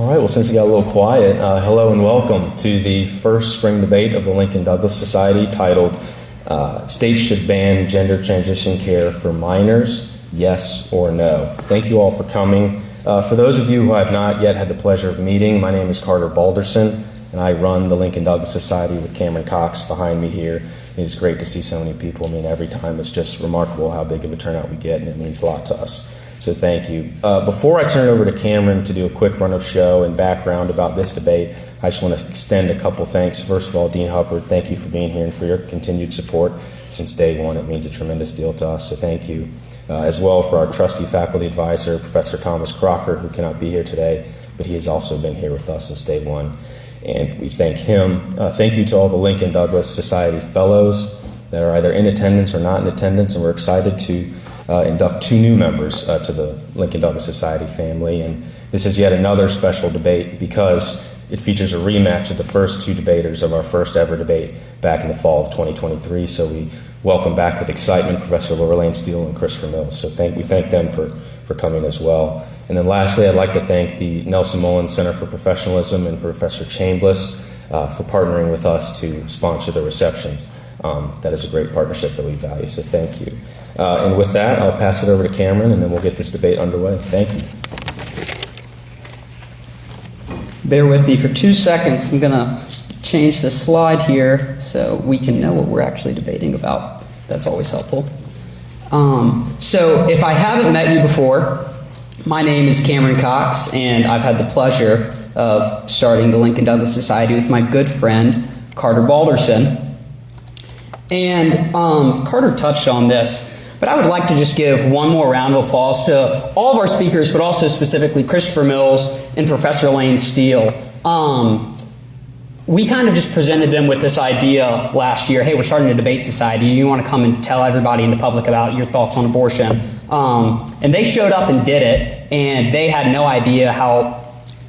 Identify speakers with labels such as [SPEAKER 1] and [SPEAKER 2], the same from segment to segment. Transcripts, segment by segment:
[SPEAKER 1] All right, well, since it got a little quiet, hello and welcome to the first spring debate of the Lincoln Douglas Society titled States Should Ban Gender Transition Care for Minors, Yes or No. Thank you all for coming. For those of you who I have not yet had the pleasure of meeting, my name is Carter Balderson, and I run the Lincoln Douglas Society with Cameron Cox behind me here. It is great to see so many people. I mean, every time it's just remarkable how big of a turnout we get, and it means a lot to us. So thank you. Before I turn it over to Cameron to do a quick run of show and background about this debate, I just want to extend a couple thanks. First of all, Dean Hubbard, thank you for being here and for your continued support since day one. It means a tremendous deal to us, so thank you. As well for our trusty faculty advisor, Professor Thomas Crocker, who cannot be here today, but he has also been here with us since day one, and we thank him. Thank you to all the Lincoln Douglas Society Fellows that are either in attendance or not in attendance, and we're excited to induct two new members to the Lincoln Douglas Society family. And this is yet another special debate because it features a rematch of the first two debaters of our first ever debate back in the fall of 2023. So we welcome back with excitement Professor Lane-Steele and Christopher Mills. So we thank them for coming as well. And then lastly, I'd like to thank the Nelson Mullins Center for Professionalism and Professor Chambliss for partnering with us to sponsor the receptions. That is a great partnership that we value, so thank you. And with that, I'll pass it over to Cameron, and then we'll get this debate underway. Thank you.
[SPEAKER 2] Bear with me for 2 seconds. I'm going to change the slide here so we can know what we're actually debating about. That's always helpful. So if I haven't met you before, my name is Cameron Cox, and I've had the pleasure of starting the Lincoln Douglas Society with my good friend, Carter Balderson. And Carter touched on this, but I would like to just give one more round of applause to all of our speakers, but also specifically Christopher Mills and Professor Lane-Steele. We kind of just presented them with this idea last year, hey, we're starting a debate society. You want to come and tell everybody in the public about your thoughts on abortion. And they showed up and did it, and they had no idea how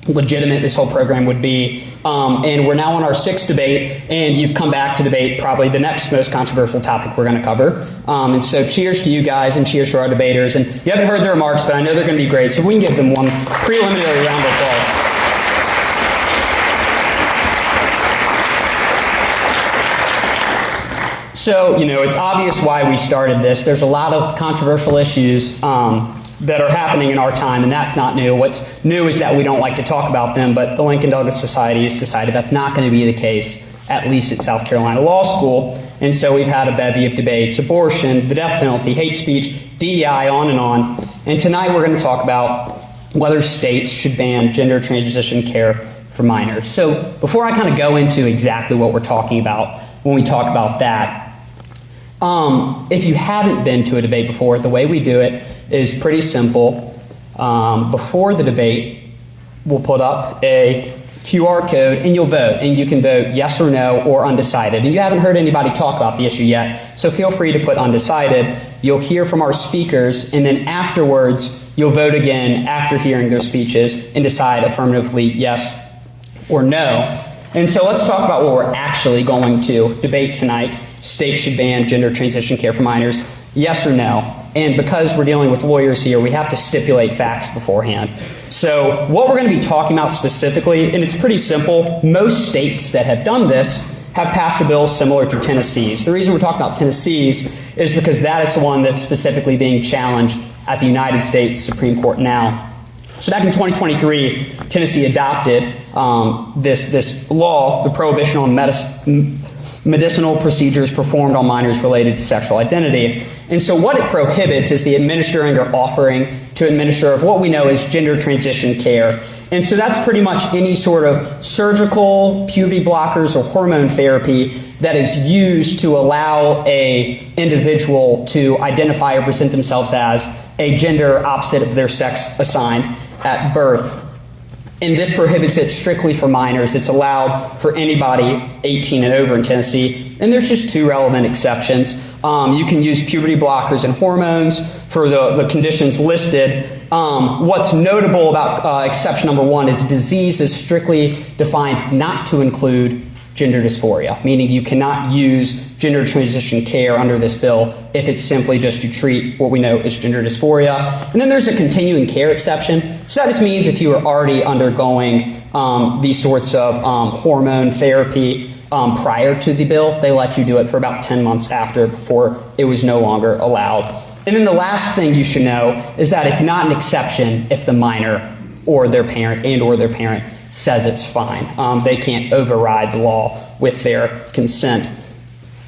[SPEAKER 2] legitimate this whole program would be. And we're now on our sixth debate, and you've come back to debate probably the next most controversial topic we're going to cover. And so cheers to you guys, and cheers to our debaters. And you haven't heard their remarks, but I know they're going to be great, so we can give them one preliminary round of applause. So, it's obvious why we started this. There's a lot of controversial issues that are happening in our time, and that's not new. What's new is that we don't like to talk about them, but the Lincoln Douglas Society has decided that's not going to be the case, at least at South Carolina Law School. And so we've had a bevy of debates: abortion, the death penalty, hate speech, DEI, on and on. And tonight we're going to talk about whether states should ban gender transition care for minors. So before I kind of go into exactly what we're talking about when we talk about that, if you haven't been to a debate before, the way we do it is pretty simple. Before the debate, we'll put up a QR code and you'll vote. And you can vote yes or no or undecided. And you haven't heard anybody talk about the issue yet, so feel free to put undecided. You'll hear from our speakers, and then afterwards, you'll vote again after hearing their speeches and decide affirmatively yes or no. And so let's talk about what we're actually going to debate tonight. States should ban gender transition care for minors, yes or no? And because we're dealing with lawyers here, we have to stipulate facts beforehand. So what we're going to be talking about specifically, and it's pretty simple, most states that have done this have passed a bill similar to Tennessee's. The reason we're talking about Tennessee's is because that is the one that's specifically being challenged at the United States Supreme Court now. So back in 2023, Tennessee adopted this law, the prohibition on medicinal procedures performed on minors related to sexual identity. And so what it prohibits is the administering or offering to administer of what we know as gender transition care. And so that's pretty much any sort of surgical, puberty blockers, or hormone therapy that is used to allow a individual to identify or present themselves as a gender opposite of their sex assigned at birth. And this prohibits it strictly for minors. It's allowed for anybody 18 and over in Tennessee. And there's just two relevant exceptions. You can use puberty blockers and hormones for the conditions listed. What's notable about exception number one is disease is strictly defined not to include gender dysphoria, meaning you cannot use gender transition care under this bill if it's simply just to treat what we know as gender dysphoria. And then there's a continuing care exception. So that just means if you are already undergoing these sorts of hormone therapy prior to the bill, they let you do it for about 10 months after before it was no longer allowed. And then the last thing you should know is that it's not an exception if the minor or their parent says it's fine. They can't override the law with their consent.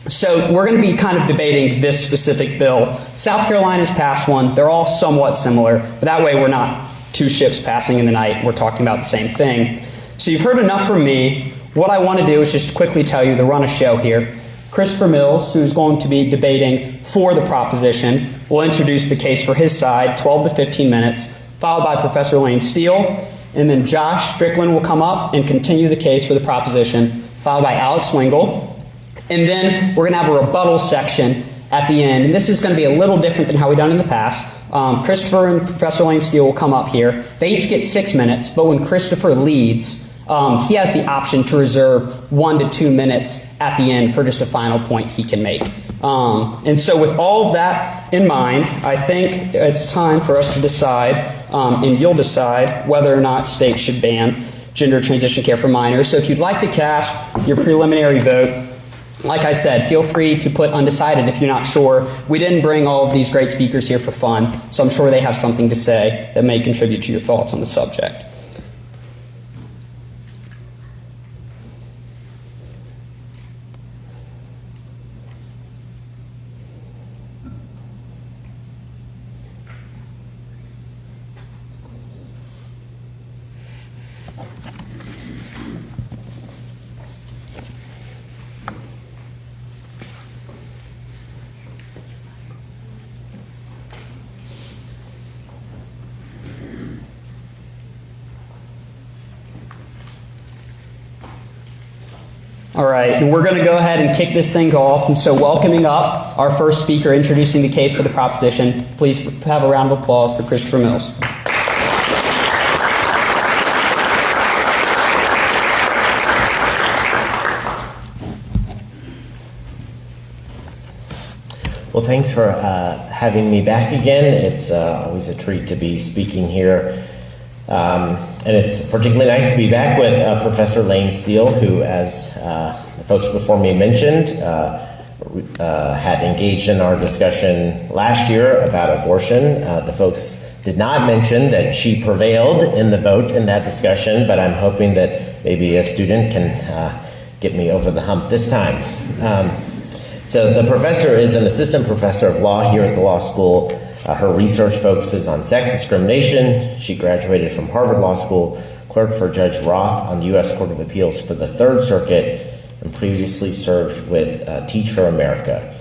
[SPEAKER 2] So we're going to be kind of debating this specific bill. South Carolina's passed one. They're all somewhat similar, but that way we're not two ships passing in the night. We're talking about the same thing. So you've heard enough from me. What I want to do is just quickly tell you the run of show here. Christopher Mills, who's going to be debating for the proposition, will introduce the case for his side, 12 to 15 minutes, followed by Professor Lane-Steele. And then Josh Strickland will come up and continue the case for the proposition, followed by Alex Lingle. And then we're going to have a rebuttal section at the end. And this is going to be a little different than how we've done in the past. Christopher and Professor Lane-Steele will come up here. They each get 6 minutes, but when Christopher leads, he has the option to reserve 1 to 2 minutes at the end for just a final point he can make. And so with all of that in mind, I think it's time for us to decide, and you'll decide, whether or not states should ban gender transition care for minors. So if you'd like to cast your preliminary vote, like I said, feel free to put undecided if you're not sure. We didn't bring all of these great speakers here for fun, so I'm sure they have something to say that may contribute to your thoughts on the subject. All right, and we're going to go ahead and kick this thing off. And so welcoming up our first speaker introducing the case for the proposition, please have a round of applause for Christopher Mills.
[SPEAKER 3] Well, thanks for having me back again. It's always a treat to be speaking here. And it's particularly nice to be back with Professor Lane-Steele, who, as the folks before me mentioned, had engaged in our discussion last year about abortion. The folks did not mention that she prevailed in the vote in that discussion, but I'm hoping that maybe a student can get me over the hump this time. So the professor is an assistant professor of law here at the law school. Her research focuses on sex discrimination. She graduated from Harvard Law School, clerked for Judge Roth on the U.S. Court of Appeals for the Third Circuit, and previously served with Teach for America.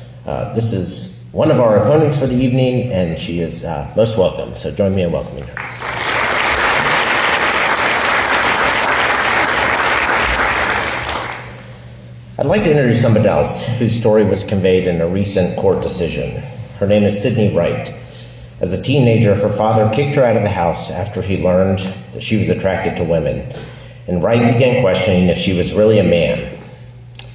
[SPEAKER 3] This is one of our opponents for the evening, and she is most welcome. So join me in welcoming her. I'd like to introduce somebody else whose story was conveyed in a recent court decision. Her name is Sydney Wright. As a teenager, her father kicked her out of the house after he learned that she was attracted to women, and Wright began questioning if she was really a man.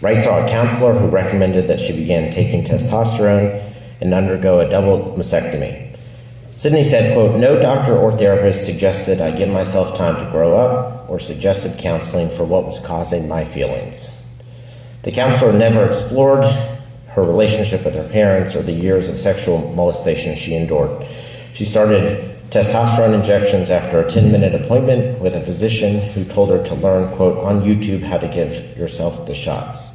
[SPEAKER 3] Wright saw a counselor who recommended that she begin taking testosterone and undergo a double mastectomy. Sydney said, quote, "No doctor or therapist suggested I give myself time to grow up or suggested counseling for what was causing my feelings." The counselor never explored her relationship with her parents or the years of sexual molestation she endured. She started testosterone injections after a 10-minute appointment with a physician who told her to learn, quote, on YouTube how to give yourself the shots.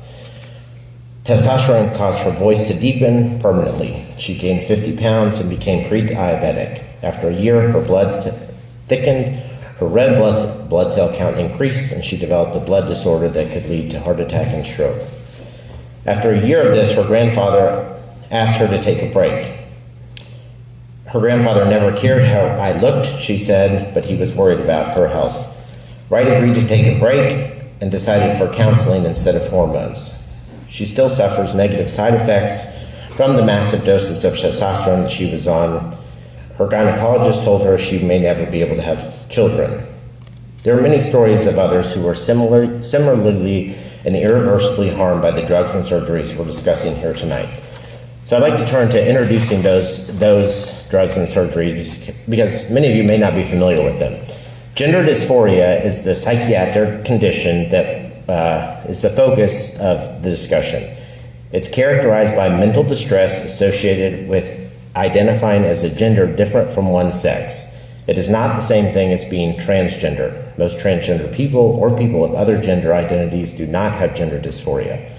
[SPEAKER 3] Testosterone caused her voice to deepen permanently. She gained 50 pounds and became pre-diabetic. After a year, her blood thickened, her red blood cell count increased, and she developed a blood disorder that could lead to heart attack and stroke. After a year of this, her grandfather asked her to take a break. Her grandfather never cared how I looked, she said, but he was worried about her health. Wright agreed to take a break and decided for counseling instead of hormones. She still suffers negative side effects from the massive doses of testosterone that she was on. Her gynecologist told her she may never be able to have children. There are many stories of others who were similarly and irreversibly harmed by the drugs and surgeries we're discussing here tonight. So I'd like to turn to introducing those drugs and surgeries because many of you may not be familiar with them. Gender dysphoria is the psychiatric condition that is the focus of the discussion. It's characterized by mental distress associated with identifying as a gender different from one's sex. It is not the same thing as being transgender. Most transgender people or people of other gender identities do not have gender dysphoria.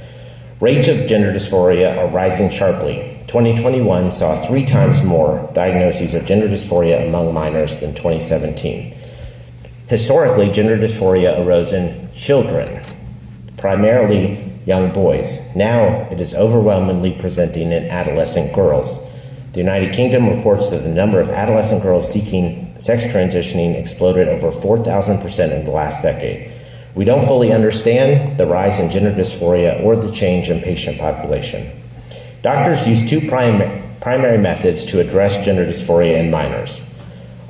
[SPEAKER 3] Rates of gender dysphoria are rising sharply. 2021 saw 3 times more diagnoses of gender dysphoria among minors than 2017. Historically, gender dysphoria arose in children, primarily young boys. Now it is overwhelmingly presenting in adolescent girls. The United Kingdom reports that the number of adolescent girls seeking sex transitioning exploded over 4,000% in the last decade. We don't fully understand the rise in gender dysphoria or the change in patient population. Doctors use 2 primary methods to address gender dysphoria in minors.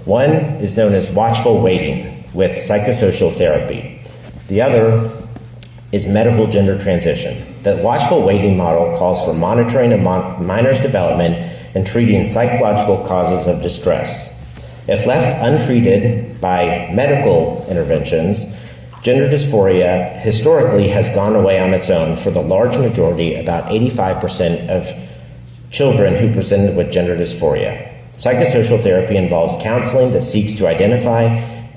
[SPEAKER 3] One is known as watchful waiting with psychosocial therapy. The other is medical gender transition. The watchful waiting model calls for monitoring a minor's development and treating psychological causes of distress. If left untreated by medical interventions, gender dysphoria historically has gone away on its own for the large majority, about 85% of children who presented with gender dysphoria. Psychosocial therapy involves counseling that seeks to identify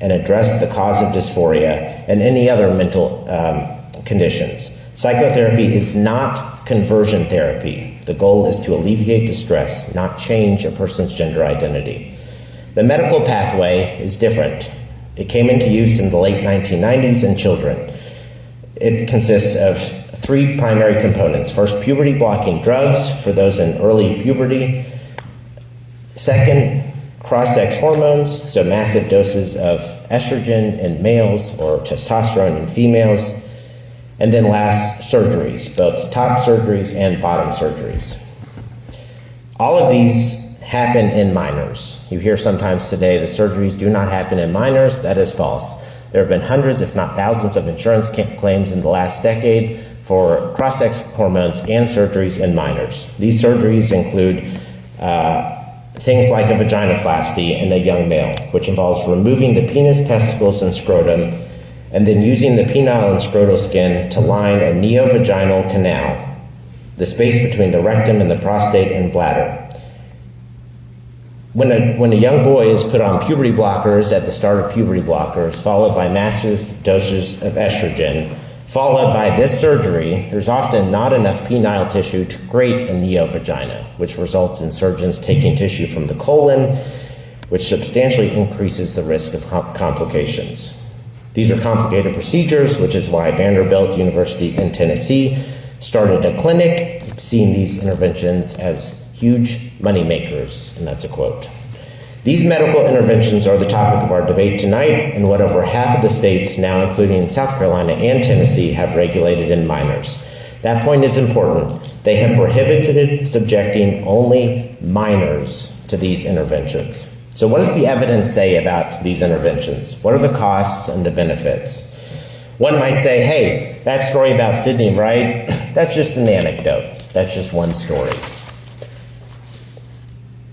[SPEAKER 3] and address the cause of dysphoria and any other mental conditions. Psychotherapy is not conversion therapy. The goal is to alleviate distress, not change a person's gender identity. The medical pathway is different. It came into use in the late 1990s in children. It consists of 3 primary components. First, puberty-blocking drugs for those in early puberty. Second, cross-sex hormones, so massive doses of estrogen in males or testosterone in females. And then last, surgeries, both top surgeries and bottom surgeries. All of these happen in minors. You hear sometimes today the surgeries do not happen in minors. That is false. There have been hundreds, if not thousands, of insurance claims in the last decade for cross-sex hormones and surgeries in minors. These surgeries include things like a vaginoplasty in a young male, which involves removing the penis, testicles, and scrotum, and then using the penile and scrotal skin to line a neovaginal canal, the space between the rectum and the prostate and bladder. When a young boy is put on puberty blockers at the start of puberty blockers, followed by massive doses of estrogen, followed by this surgery, there's often not enough penile tissue to create a neovagina, which results in surgeons taking tissue from the colon, which substantially increases the risk of complications. These are complicated procedures, which is why Vanderbilt University in Tennessee started a clinic, seeing these interventions as huge money makers, and that's a quote. These medical interventions are the topic of our debate tonight and what over half of the states, now including South Carolina and Tennessee, have regulated in minors. That point is important. They have prohibited subjecting only minors to these interventions. So what does the evidence say about these interventions? What are the costs and the benefits? One might say, hey, that story about Sidney Wright, that's just an anecdote. That's just one story.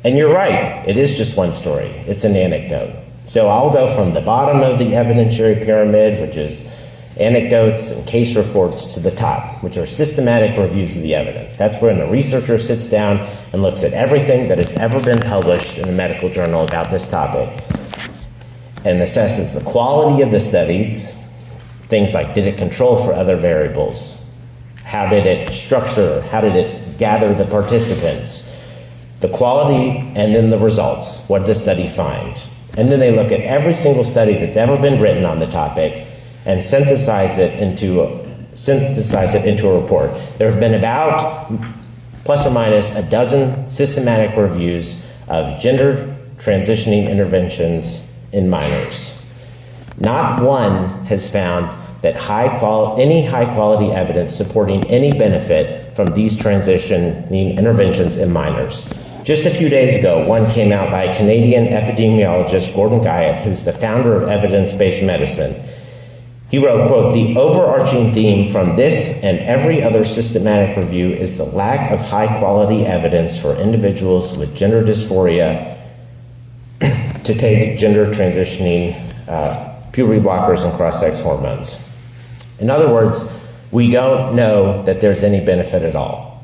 [SPEAKER 3] And you're right, it is just one story. It's an anecdote. So I'll go from the bottom of the evidentiary pyramid, which is anecdotes and case reports, to the top, which are systematic reviews of the evidence. That's when a researcher sits down and looks at everything that has ever been published in a medical journal about this topic and assesses the quality of the studies, things like did it control for other variables? How did it structure? How did it gather the participants? The quality, and then the results. What did the study find? And then they look at every single study that's ever been written on the topic and synthesize it into a report. There have been about plus or minus a dozen systematic reviews of gender transitioning interventions in minors. Not one has found that any high-quality evidence supporting any benefit from these transitioning interventions in minors. Just a few days ago, one came out by Canadian epidemiologist Gordon Guyatt, who's the founder of evidence-based medicine. He wrote, quote, "The overarching theme from this and every other systematic review is the lack of high-quality evidence for individuals with gender dysphoria to take gender transitioning puberty blockers and cross-sex hormones." In other words, we don't know that there's any benefit at all.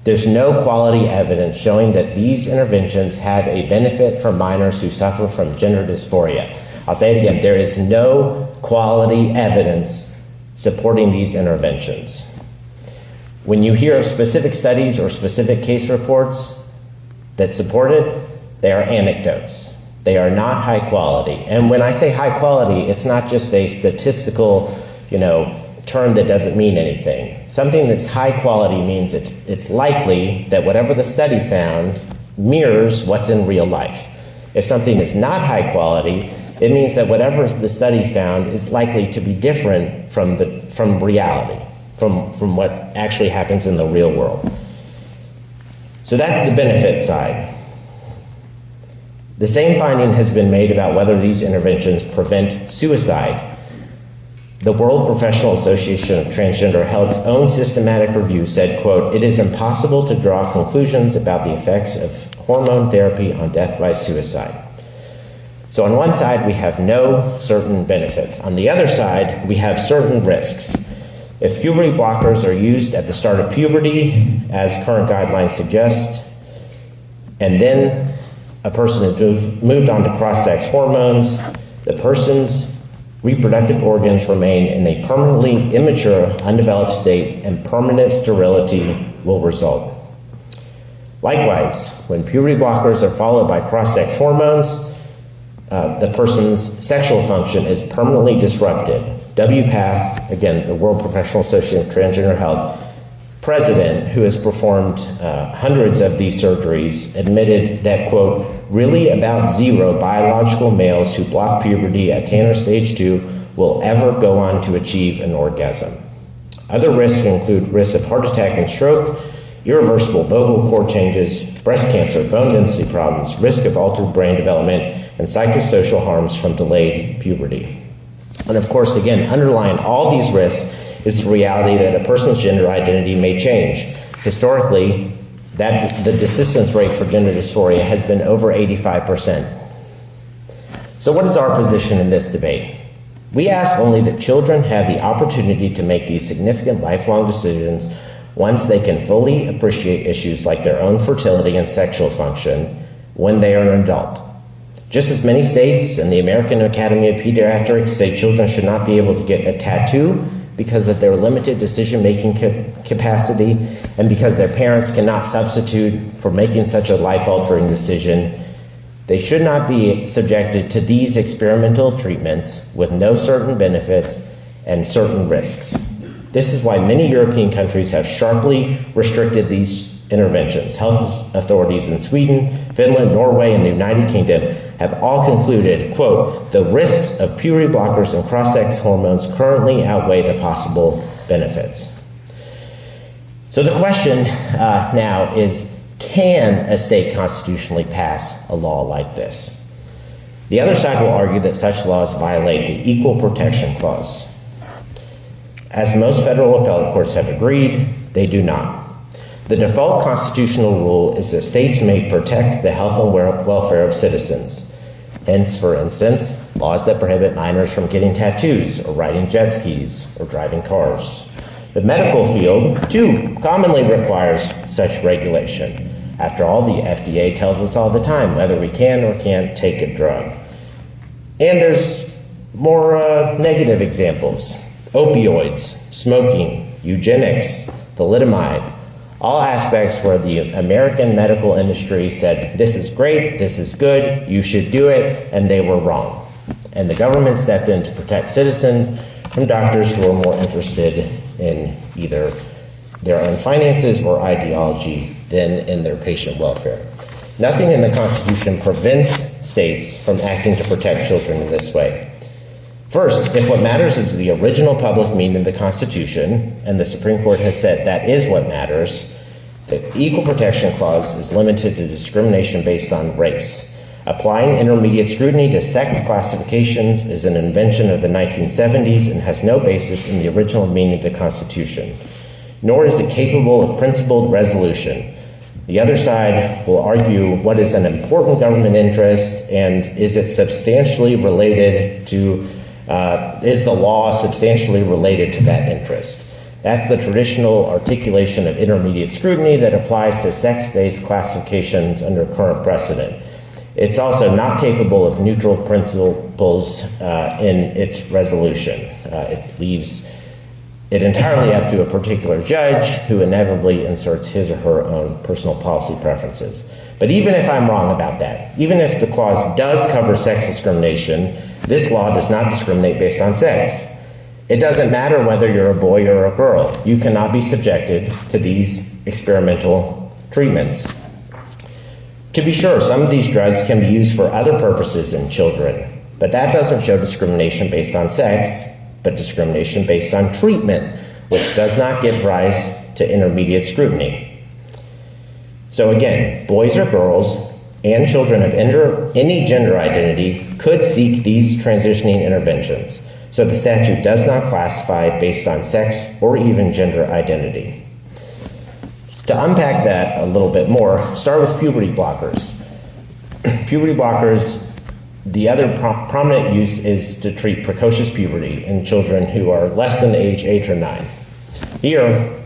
[SPEAKER 3] There's no quality evidence showing that these interventions have a benefit for minors who suffer from gender dysphoria. I'll say it again, there is no quality evidence supporting these interventions. When you hear of specific studies or specific case reports that support it, they are anecdotes. They are not high quality. And when I say high quality, it's not just a statistical, term that doesn't mean anything. Something that's high quality means it's likely that whatever the study found mirrors what's in real life. If something is not high quality, it means that whatever the study found is likely to be different from reality, from what actually happens in the real world. So that's the benefit side. The same finding has been made about whether these interventions prevent suicide. The World Professional Association of Transgender Health's own systematic review said, quote, "It is impossible to draw conclusions about the effects of hormone therapy on death by suicide." So on one side, we have no certain benefits. On the other side, we have certain risks. If puberty blockers are used at the start of puberty, as current guidelines suggest, and then a person has moved on to cross-sex hormones, the person's reproductive organs remain in a permanently immature, undeveloped state, and permanent sterility will result. Likewise, when puberty blockers are followed by cross-sex hormones, the person's sexual function is permanently disrupted. WPATH, again, the World Professional Association of Transgender Health, president, who has performed hundreds of these surgeries, admitted that, quote, "Really about zero biological males who block puberty at Tanner stage 2 will ever go on to achieve an orgasm." Other risks include risk of heart attack and stroke, irreversible vocal cord changes, breast cancer, bone density problems, risk of altered brain development, and psychosocial harms from delayed puberty. And of course, again, underlying all these risks is the reality that a person's gender identity may change. Historically, the desistance rate for gender dysphoria has been over 85%. So what is our position in this debate? We ask only that children have the opportunity to make these significant lifelong decisions once they can fully appreciate issues like their own fertility and sexual function when they are an adult. Just as many states and the American Academy of Pediatrics say children should not be able to get a tattoo because of their limited decision-making capacity and because their parents cannot substitute for making such a life-altering decision, they should not be subjected to these experimental treatments with no certain benefits and certain risks. This is why many European countries have sharply restricted these interventions. Health authorities in Sweden, Finland, Norway, and the United Kingdom have all concluded, quote, "The risks of puberty blockers and cross-sex hormones currently outweigh the possible benefits." So the question now is, can a state constitutionally pass a law like this? The other side will argue that such laws violate the Equal Protection Clause. As most federal appellate courts have agreed, they do not. The default constitutional rule is that states may protect the health and welfare of citizens. Hence, for instance, laws that prohibit minors from getting tattoos or riding jet skis or driving cars. The medical field, too, commonly requires such regulation. After all, the FDA tells us all the time whether we can or can't take a drug. And there's more negative examples. Opioids, smoking, eugenics, thalidomide, all aspects where the American medical industry said, this is great, this is good, you should do it, and they were wrong. And the government stepped in to protect citizens from doctors who are more interested in either their own finances or ideology than in their patient welfare. Nothing in the Constitution prevents states from acting to protect children in this way. First, if what matters is the original public meaning of the Constitution, and the Supreme Court has said that is what matters, the Equal Protection Clause is limited to discrimination based on race. Applying intermediate scrutiny to sex classifications is an invention of the 1970s and has no basis in the original meaning of the Constitution, nor is it capable of principled resolution. The other side will argue what is an important government interest and is it substantially related to, is the law substantially related to that interest? That's the traditional articulation of intermediate scrutiny that applies to sex-based classifications under current precedent. It's also not capable of neutral principles in its resolution. It leaves it entirely up to a particular judge who inevitably inserts his or her own personal policy preferences. But even if I'm wrong about that, even if the clause does cover sex discrimination, this law does not discriminate based on sex. It doesn't matter whether you're a boy or a girl. You cannot be subjected to these experimental treatments. To be sure, some of these drugs can be used for other purposes in children, but that doesn't show discrimination based on sex, but discrimination based on treatment, which does not give rise to intermediate scrutiny. So again, boys or girls and children of any gender identity could seek these transitioning interventions. So the statute does not classify based on sex or even gender identity. To unpack that a little bit more, start with puberty blockers. Puberty blockers, the other prominent use is to treat precocious puberty in children who are less than age 8 or 9. Here,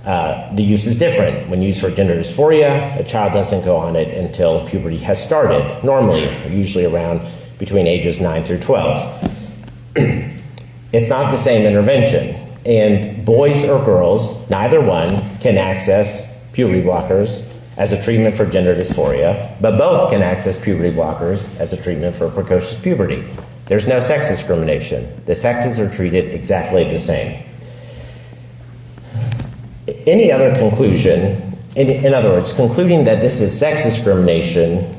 [SPEAKER 3] the use is different. When used for gender dysphoria, a child doesn't go on it until puberty has started, normally, usually around between ages 9 through 12. It's not the same intervention. And boys or girls, neither one, can access puberty blockers as a treatment for gender dysphoria, but both can access puberty blockers as a treatment for precocious puberty. There's no sex discrimination. The sexes are treated exactly the same. Any other conclusion, in other words, concluding that this is sex discrimination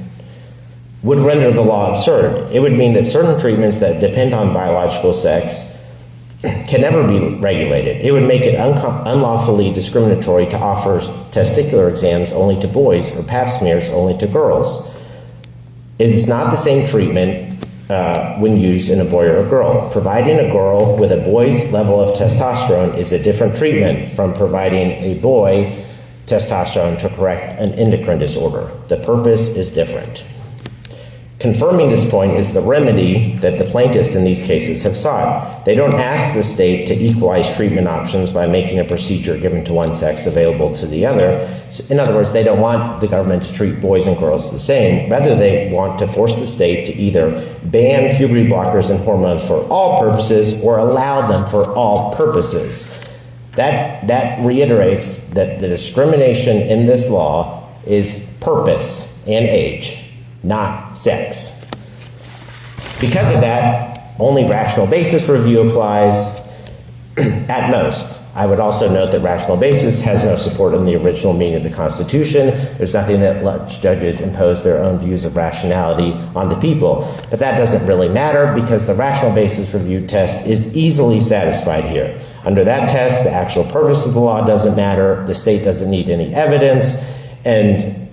[SPEAKER 3] would render the law absurd. It would mean that certain treatments that depend on biological sex can never be regulated. It would make it unlawfully discriminatory to offer testicular exams only to boys or pap smears only to girls. It is not the same treatment when used in a boy or a girl. Providing a girl with a boy's level of testosterone is a different treatment from providing a boy testosterone to correct an endocrine disorder. The purpose is different. Confirming this point is the remedy that the plaintiffs in these cases have sought. They don't ask the state to equalize treatment options by making a procedure given to one sex available to the other. In other words, they don't want the government to treat boys and girls the same. Rather, they want to force the state to either ban puberty blockers and hormones for all purposes or allow them for all purposes. That reiterates that the discrimination in this law is purpose and age, not sex. Because of that, only rational basis review applies at most. I would also note that rational basis has no support in the original meaning of the Constitution. There's nothing that lets judges impose their own views of rationality on the people. But that doesn't really matter because the rational basis review test is easily satisfied here. Under that test, the actual purpose of the law doesn't matter, the state doesn't need any evidence, and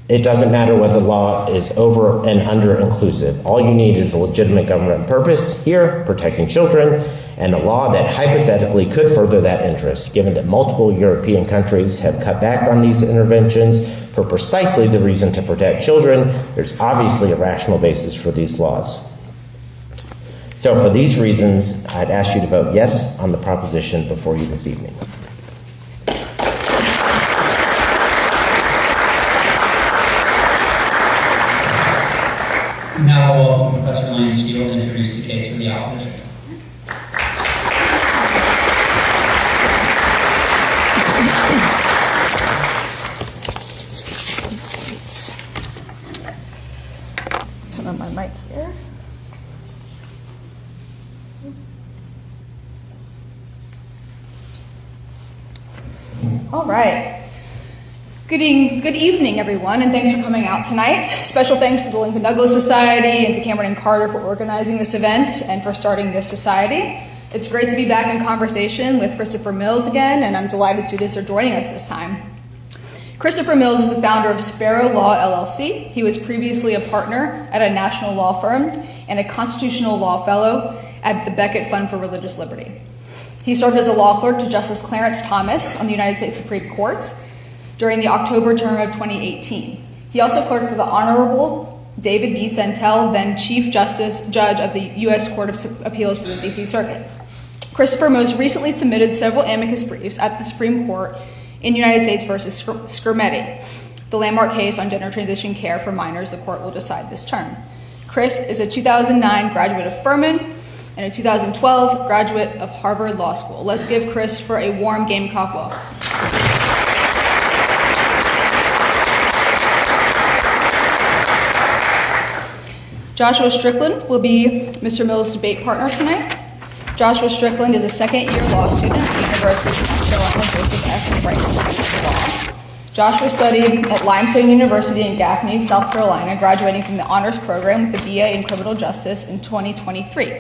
[SPEAKER 3] it doesn't matter whether the law is over and under inclusive. All you need is a legitimate government purpose, here, protecting children, and a law that hypothetically could further that interest, given that multiple European countries have cut back on these interventions for precisely the reason to protect children. There's obviously a rational basis for these laws. So for these reasons, I'd ask you to vote yes on the proposition before you this evening.
[SPEAKER 4] Now I will welcome Professor Lane-Steele to introduce the case for the opposition.
[SPEAKER 5] Turn on my mic here. All right. Good evening, everyone, and thanks for coming out tonight. Special thanks to the Lincoln Douglas Society and to Cameron and Carter for organizing this event and for starting this society. It's great to be back in conversation with Christopher Mills again, and I'm delighted students are joining us this time. Christopher Mills is the founder of Sparrow Law LLC. He was previously a partner at a national law firm and a constitutional law fellow at the Beckett Fund for Religious Liberty. He served as a law clerk to Justice Clarence Thomas on the United States Supreme Court during the October term of 2018. He also clerked for the Honorable David B. Santel, then Chief Judge of the U.S. Court of Appeals for the D.C. Circuit. Christopher most recently submitted several amicus briefs at the Supreme Court in United States versus Skrmetti, the landmark case on gender transition care for minors the court will decide this term. Chris is a 2009 graduate of Furman and a 2012 graduate of Harvard Law School. Let's give Chris for a warm Gamecock welcome. Joshua Strickland will be Mr. Mills' debate partner tonight. Joshua Strickland is a second-year law student at the University of South Carolina Joseph F. Rice School of Law. Joshua studied at Limestone University in Gaffney, South Carolina, graduating from the honors program with a BA in criminal justice in 2023.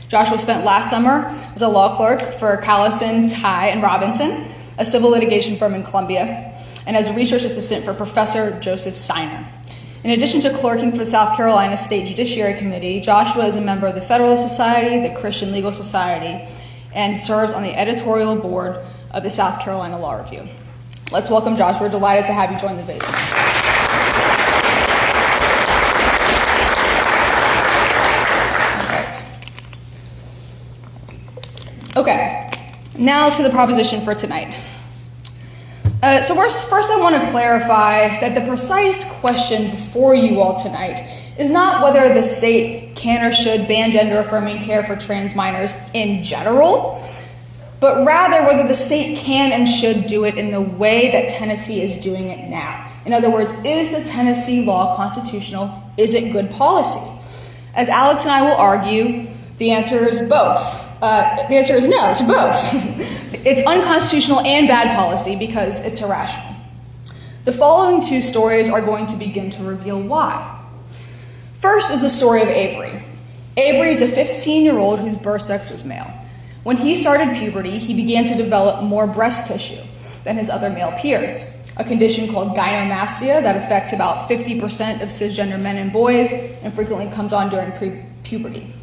[SPEAKER 5] Joshua spent last summer as a law clerk for Callison, Ty, and Robinson, a civil litigation firm in Columbia, and as a research assistant for Professor Joseph Siner. In addition to clerking for the South Carolina State Judiciary Committee, Joshua is a member of the Federalist Society, the Christian Legal Society, and serves on the editorial board of the South Carolina Law Review. Let's welcome Joshua. We're delighted to have you join the debate tonight. All right. Okay, now to the proposition for tonight. First I want to clarify that the precise question before you all tonight is not whether the state can or should ban gender-affirming care for trans minors in general, but rather whether the state can and should do it in the way that Tennessee is doing it now. In other words, is the Tennessee law constitutional? Is it good policy? As Alex and I will argue, the answer is both. The answer is no to both. It's unconstitutional and bad policy because it's irrational. The following two stories are going to begin to reveal why. First is the story of Avery. Avery is a 15-year-old whose birth sex was male. When he started puberty, he began to develop more breast tissue than his other male peers, a condition called gynecomastia that affects about 50% of cisgender men and boys and frequently comes on during puberty.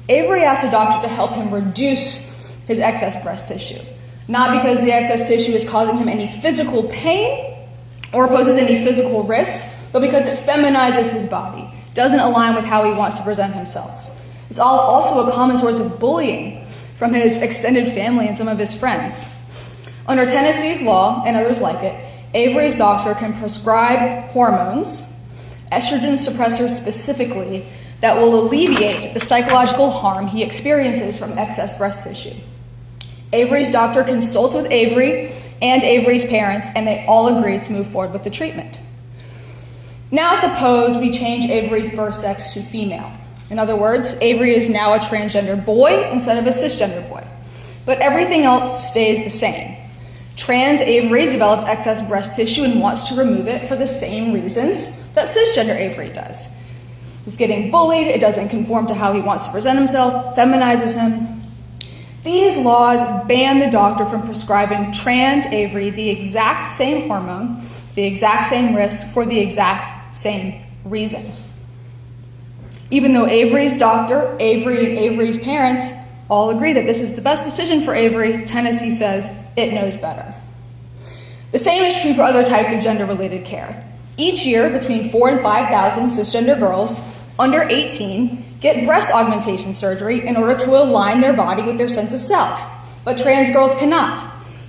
[SPEAKER 5] Avery asked a doctor to help him reduce his excess breast tissue, not because the excess tissue is causing him any physical pain or poses any physical risk, but because it feminizes his body, doesn't align with how he wants to present himself. It's also a common source of bullying from his extended family and some of his friends. Under Tennessee's law, and others like it, Avery's doctor can prescribe hormones, estrogen suppressors specifically, that will alleviate the psychological harm he experiences from excess breast tissue. Avery's doctor consults with Avery and Avery's parents, and they all agree to move forward with the treatment. Now suppose we change Avery's birth sex to female. In other words, Avery is now a transgender boy instead of a cisgender boy. But everything else stays the same. Trans Avery develops excess breast tissue and wants to remove it for the same reasons that cisgender Avery does. He's getting bullied, it doesn't conform to how he wants to present himself, feminizes him. These laws ban the doctor from prescribing trans Avery the exact same hormone, the exact same risk, for the exact same reason. Even though Avery's doctor, Avery, and Avery's parents all agree that this is the best decision for Avery, Tennessee says it knows better. The same is true for other types of gender-related care. Each year, between 4,000 and 5,000 cisgender girls under 18 get breast augmentation surgery in order to align their body with their sense of self. But trans girls cannot,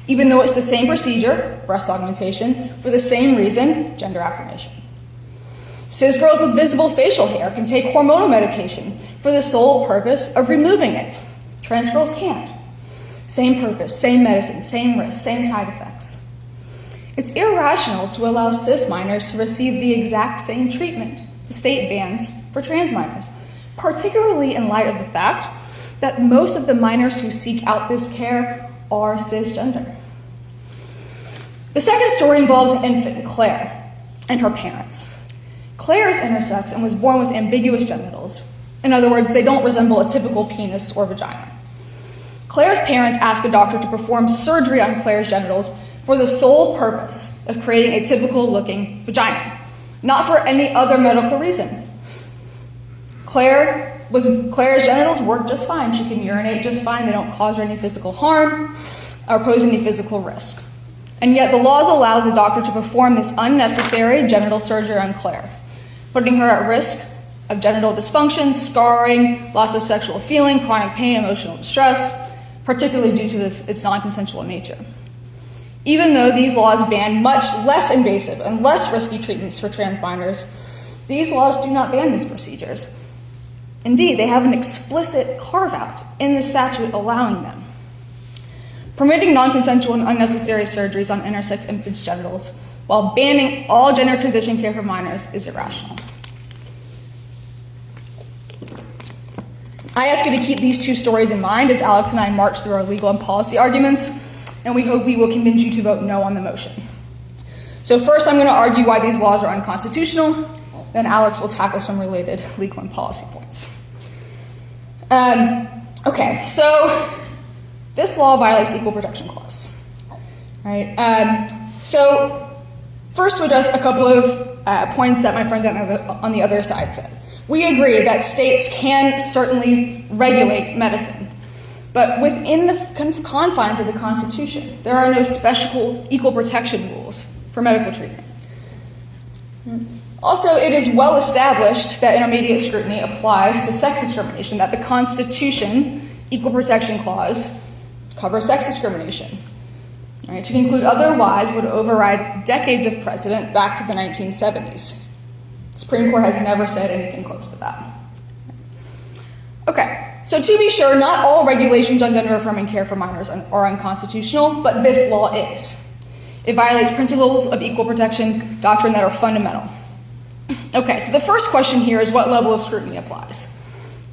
[SPEAKER 5] even though it's the same procedure, breast augmentation, for the same reason, gender affirmation. Cis girls with visible facial hair can take hormonal medication for the sole purpose of removing it. Trans girls can't. Same purpose, same medicine, same risk, same side effects. It's irrational to allow cis minors to receive the exact same treatment the state bans for trans minors, particularly in light of the fact that most of the minors who seek out this care are cisgender. The second story involves an infant, Claire, and her parents. Claire is intersex and was born with ambiguous genitals. In other words, they don't resemble a typical penis or vagina. Claire's parents ask a doctor to perform surgery on Claire's genitals for the sole purpose of creating a typical-looking vagina, not for any other medical reason. Claire's genitals work just fine. She can urinate just fine. They don't cause her any physical harm or pose any physical risk. And yet the laws allow the doctor to perform this unnecessary genital surgery on Claire, putting her at risk of genital dysfunction, scarring, loss of sexual feeling, chronic pain, emotional distress, particularly due to its non-consensual nature. Even though these laws ban much less invasive and less risky treatments for trans minors, these laws do not ban these procedures. Indeed, they have an explicit carve-out in the statute allowing them. Permitting non-consensual and unnecessary surgeries on intersex infants' genitals while banning all gender transition care for minors is irrational. I ask you to keep these two stories in mind as Alex and I march through our legal and policy arguments, and we hope we will convince you to vote no on the motion. So first, I'm going to argue why these laws are unconstitutional. Then Alex will tackle some related legal and policy points. Okay, so this law violates Equal Protection Clause. Right? So first, to address a couple of points that my friends on the other side said. We agree that states can certainly regulate medicine, but within the confines of the Constitution, there are no special equal protection rules for medical treatment. Also, it is well established that intermediate scrutiny applies to sex discrimination, that the Constitution, Equal Protection Clause, covers sex discrimination. Right? To conclude otherwise would override decades of precedent back to the 1970s. The Supreme Court has never said anything close to that. Okay, so to be sure, not all regulations on gender-affirming care for minors are unconstitutional, but this law is. It violates principles of equal protection doctrine that are fundamental. Okay, so the first question here is what level of scrutiny applies.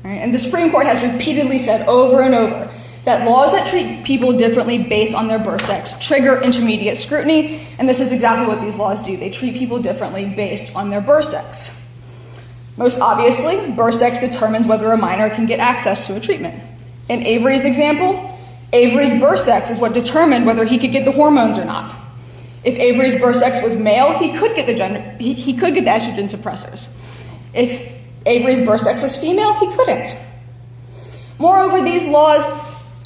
[SPEAKER 5] Right? And the Supreme Court has repeatedly said over and over that laws that treat people differently based on their birth sex trigger intermediate scrutiny, and this is exactly what these laws do. They treat people differently based on their birth sex. Most obviously, birth sex determines whether a minor can get access to a treatment. In Avery's example, Avery's birth sex is what determined whether he could get the hormones or not. If Avery's birth sex was male, he could get the estrogen suppressors. If Avery's birth sex was female, he couldn't. Moreover, these laws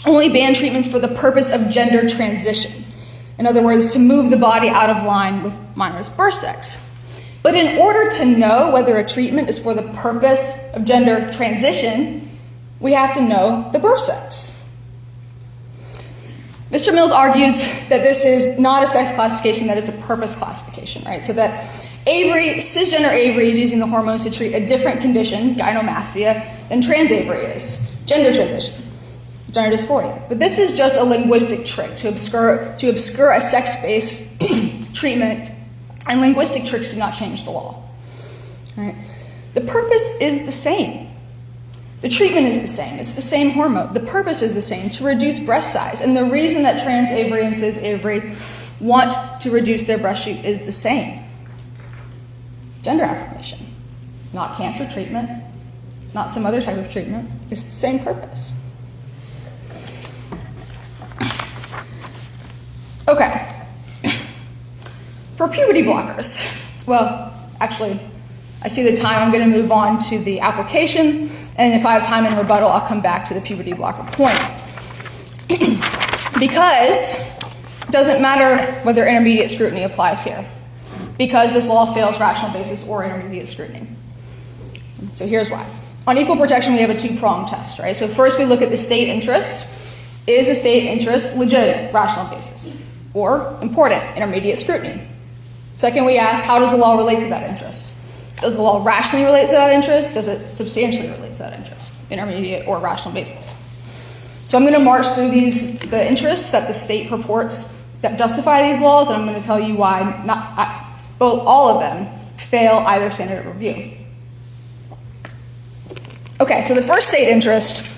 [SPEAKER 5] only ban treatments for the purpose of gender transition. In other words, to move the body out of line with minor's birth sex. But in order to know whether a treatment is for the purpose of gender transition, we have to know the birth sex. Mr. Mills argues that this is not a sex classification, that it's a purpose classification, right? So that cisgender Avery is using the hormones to treat a different condition, gynecomastia, than trans Avery is, gender transition, gender dysphoria. But this is just a linguistic trick to obscure a sex-based treatment, and linguistic tricks do not change the law. Right? The purpose is the same. The treatment is the same. It's the same hormone. The purpose is the same, to reduce breast size. And the reason that trans Avery and cis Avery want to reduce their breast shape is the same. Gender affirmation, not cancer treatment, not some other type of treatment. It's the same purpose. Okay. For puberty blockers, well, actually, I see the time. I'm going to move on to the application, and if I have time in rebuttal, I'll come back to the puberty blocker point. Because it doesn't matter whether intermediate scrutiny applies here, because this law fails rational basis or intermediate scrutiny. So here's why. On equal protection, we have a two-pronged test, right? So first we look at the state interest. Is the state interest legitimate, rational basis, or important, intermediate scrutiny? Second, we ask, how does the law relate to that interest? Does the law rationally relate to that interest? Does it substantially relate to that interest, intermediate or rational basis? So I'm going to march through the interests that the state purports that justify these laws, and I'm going to tell you why all of them fail either standard of review. Okay, so the first state interest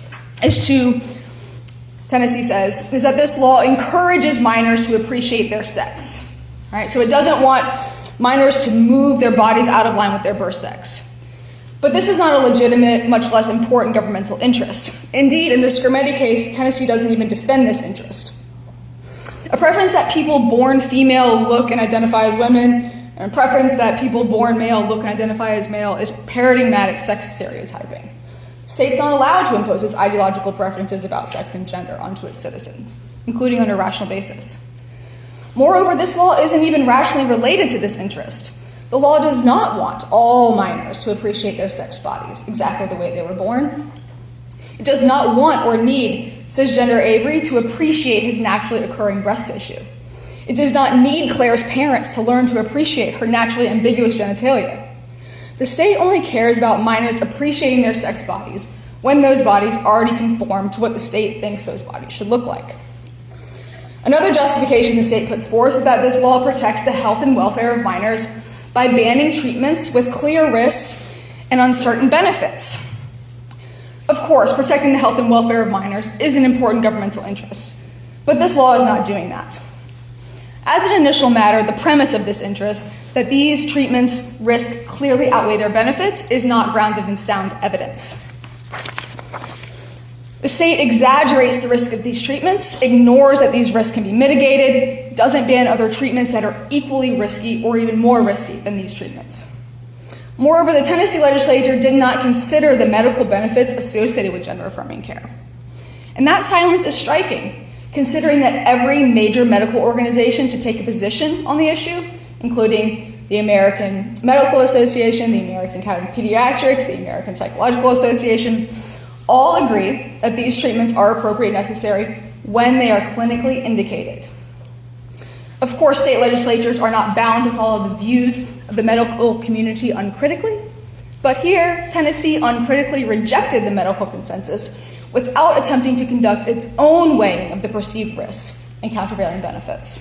[SPEAKER 5] Tennessee says, is that this law encourages minors to appreciate their sex. Right? So it doesn't want minors to move their bodies out of line with their birth sex. But this is not a legitimate, much less important governmental interest. Indeed, in the Scarametti case, Tennessee doesn't even defend this interest. A preference that people born female look and identify as women, and a preference that people born male look and identify as male is paradigmatic sex stereotyping. States aren't allowed to impose its ideological preferences about sex and gender onto its citizens, including on a rational basis. Moreover, this law isn't even rationally related to this interest. The law does not want all minors to appreciate their sex bodies exactly the way they were born. It does not want or need cisgender Avery to appreciate his naturally occurring breast tissue. It does not need Claire's parents to learn to appreciate her naturally ambiguous genitalia. The state only cares about minors appreciating their sex bodies when those bodies already conform to what the state thinks those bodies should look like. Another justification the state puts forth is that this law protects the health and welfare of minors by banning treatments with clear risks and uncertain benefits. Of course, protecting the health and welfare of minors is an important governmental interest, but this law is not doing that. As an initial matter, the premise of this interest, that these treatments' risks clearly outweigh their benefits, is not grounded in sound evidence. The state exaggerates the risk of these treatments, ignores that these risks can be mitigated, doesn't ban other treatments that are equally risky or even more risky than these treatments. Moreover, the Tennessee legislature did not consider the medical benefits associated with gender-affirming care. And that silence is striking, considering that every major medical organization to take a position on the issue, including the American Medical Association, the American Academy of Pediatrics, the American Psychological Association, all agree that these treatments are appropriate and necessary when they are clinically indicated. Of course, state legislatures are not bound to follow the views of the medical community uncritically, but here, Tennessee uncritically rejected the medical consensus without attempting to conduct its own weighing of the perceived risks and countervailing benefits.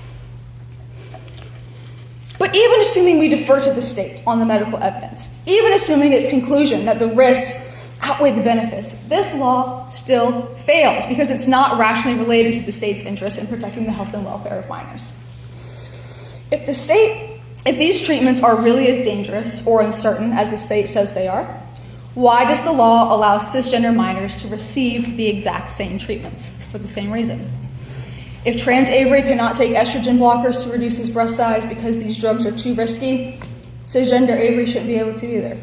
[SPEAKER 5] But even assuming we defer to the state on the medical evidence, even assuming its conclusion that the risks outweigh the benefits, this law still fails because it's not rationally related to the state's interest in protecting the health and welfare of minors. If these treatments are really as dangerous or uncertain as the state says they are, why does the law allow cisgender minors to receive the exact same treatments for the same reason? If trans Avery cannot take estrogen blockers to reduce his breast size because these drugs are too risky, cisgender Avery shouldn't be able to either.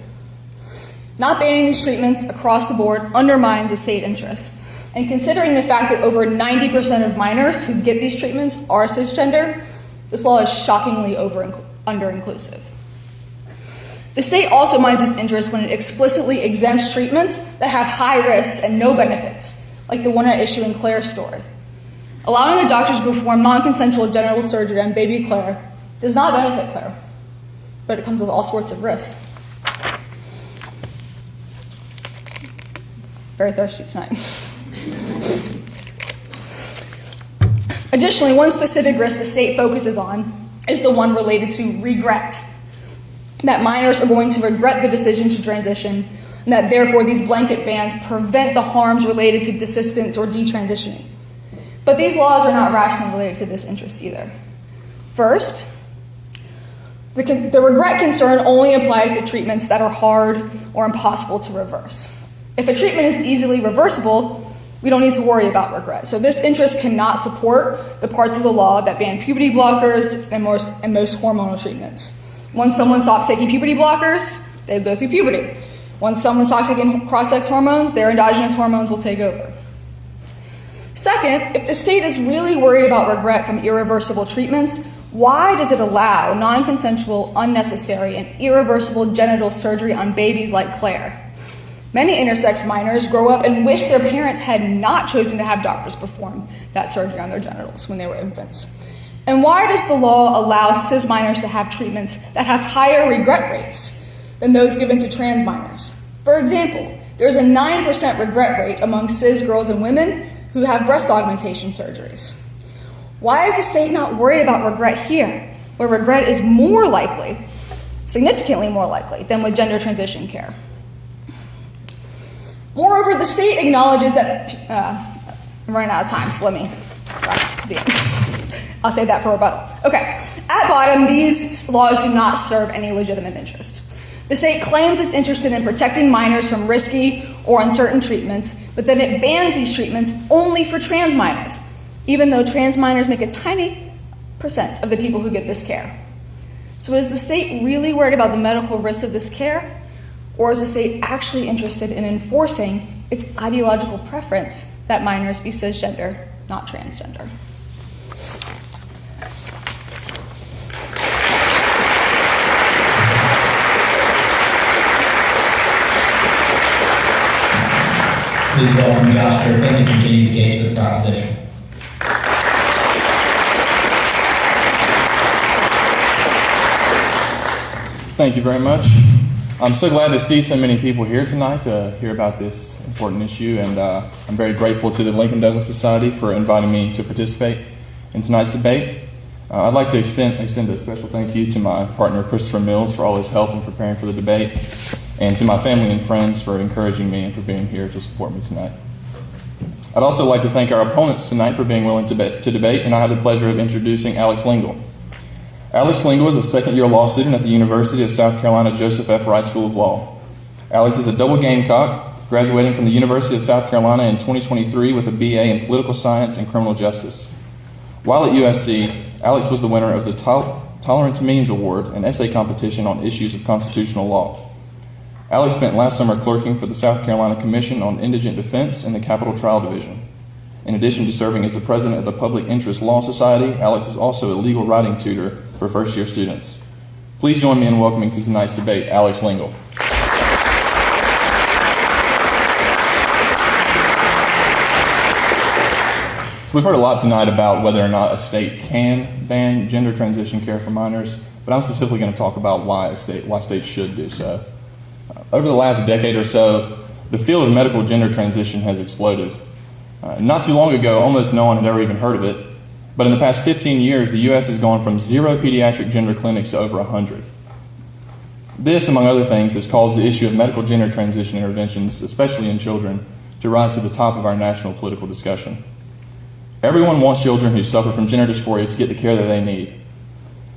[SPEAKER 5] Not banning these treatments across the board undermines the state interest. And considering the fact that over 90% of minors who get these treatments are cisgender, this law is shockingly under-inclusive. The state also minds its interest when it explicitly exempts treatments that have high risks and no benefits, like the one at issue in Claire's story. Allowing a doctor to perform non-consensual genital surgery on baby Claire does not benefit Claire, but it comes with all sorts of risks. Very thirsty tonight. Additionally, one specific risk the state focuses on is the one related to regret. That minors are going to regret the decision to transition, and that therefore these blanket bans prevent the harms related to desistance or detransitioning. But these laws are not rationally related to this interest either. First, the regret concern only applies to treatments that are hard or impossible to reverse. If a treatment is easily reversible, we don't need to worry about regret. So this interest cannot support the parts of the law that ban puberty blockers and most hormonal treatments. Once someone stops taking puberty blockers, they go through puberty. Once someone stops taking cross-sex hormones, their endogenous hormones will take over. Second, if the state is really worried about regret from irreversible treatments, why does it allow non-consensual, unnecessary, and irreversible genital surgery on babies like Claire? Many intersex minors grow up and wish their parents had not chosen to have doctors perform that surgery on their genitals when they were infants. And why does the law allow cis minors to have treatments that have higher regret rates than those given to trans minors? For example, there's a 9% regret rate among cis girls and women who have breast augmentation surgeries. Why is the state not worried about regret here, where regret is more likely, significantly more likely, than with gender transition care? Moreover, the state acknowledges that, I'm running out of time, so let me back to the end. I'll save that for rebuttal. Okay, at bottom, these laws do not serve any legitimate interest. The state claims it's interested in protecting minors from risky or uncertain treatments, but then it bans these treatments only for trans minors, even though trans minors make a tiny percent of the people who get this care. So is the state really worried about the medical risks of this care, or is the state actually interested in enforcing its ideological preference that minors be cisgender, not transgender?
[SPEAKER 4] Please welcome Josh Strickland to continue the case for the proposition.
[SPEAKER 6] Thank you very much. I'm so glad to see so many people here tonight to hear about this important issue, and I'm very grateful to the Lincoln Douglas Society for inviting me to participate in tonight's debate. I'd like to extend a special thank you to my partner Christopher Mills for all his help in preparing for the debate, and to my family and friends for encouraging me and for being here to support me tonight. I'd also like to thank our opponents tonight for being willing to debate, and I have the pleasure of introducing Alex Lingle. Alex Lingle is a second-year law student at the University of South Carolina Joseph F. Wright School of Law. Alex is a double Gamecock, graduating from the University of South Carolina in 2023 with a BA in Political Science and Criminal Justice. While at USC, Alex was the winner of the Tolerance Means Award, an essay competition on issues of constitutional law. Alex spent last summer clerking for the South Carolina Commission on Indigent Defense in the Capital Trial Division. In addition to serving as the president of the Public Interest Law Society, Alex is also a legal writing tutor for first-year students. Please join me in welcoming to tonight's debate, Alex Lingle. So we've heard a lot tonight about whether or not a state can ban gender transition care for minors, but I'm specifically going to talk about why states should do so. Over the last decade or so, the field of medical gender transition has exploded. Not too long ago, almost no one had ever even heard of it, but in the past 15 years, the U.S. has gone from 0 pediatric gender clinics to over 100. This, among other things, has caused the issue of medical gender transition interventions, especially in children, to rise to the top of our national political discussion. Everyone wants children who suffer from gender dysphoria to get the care that they need.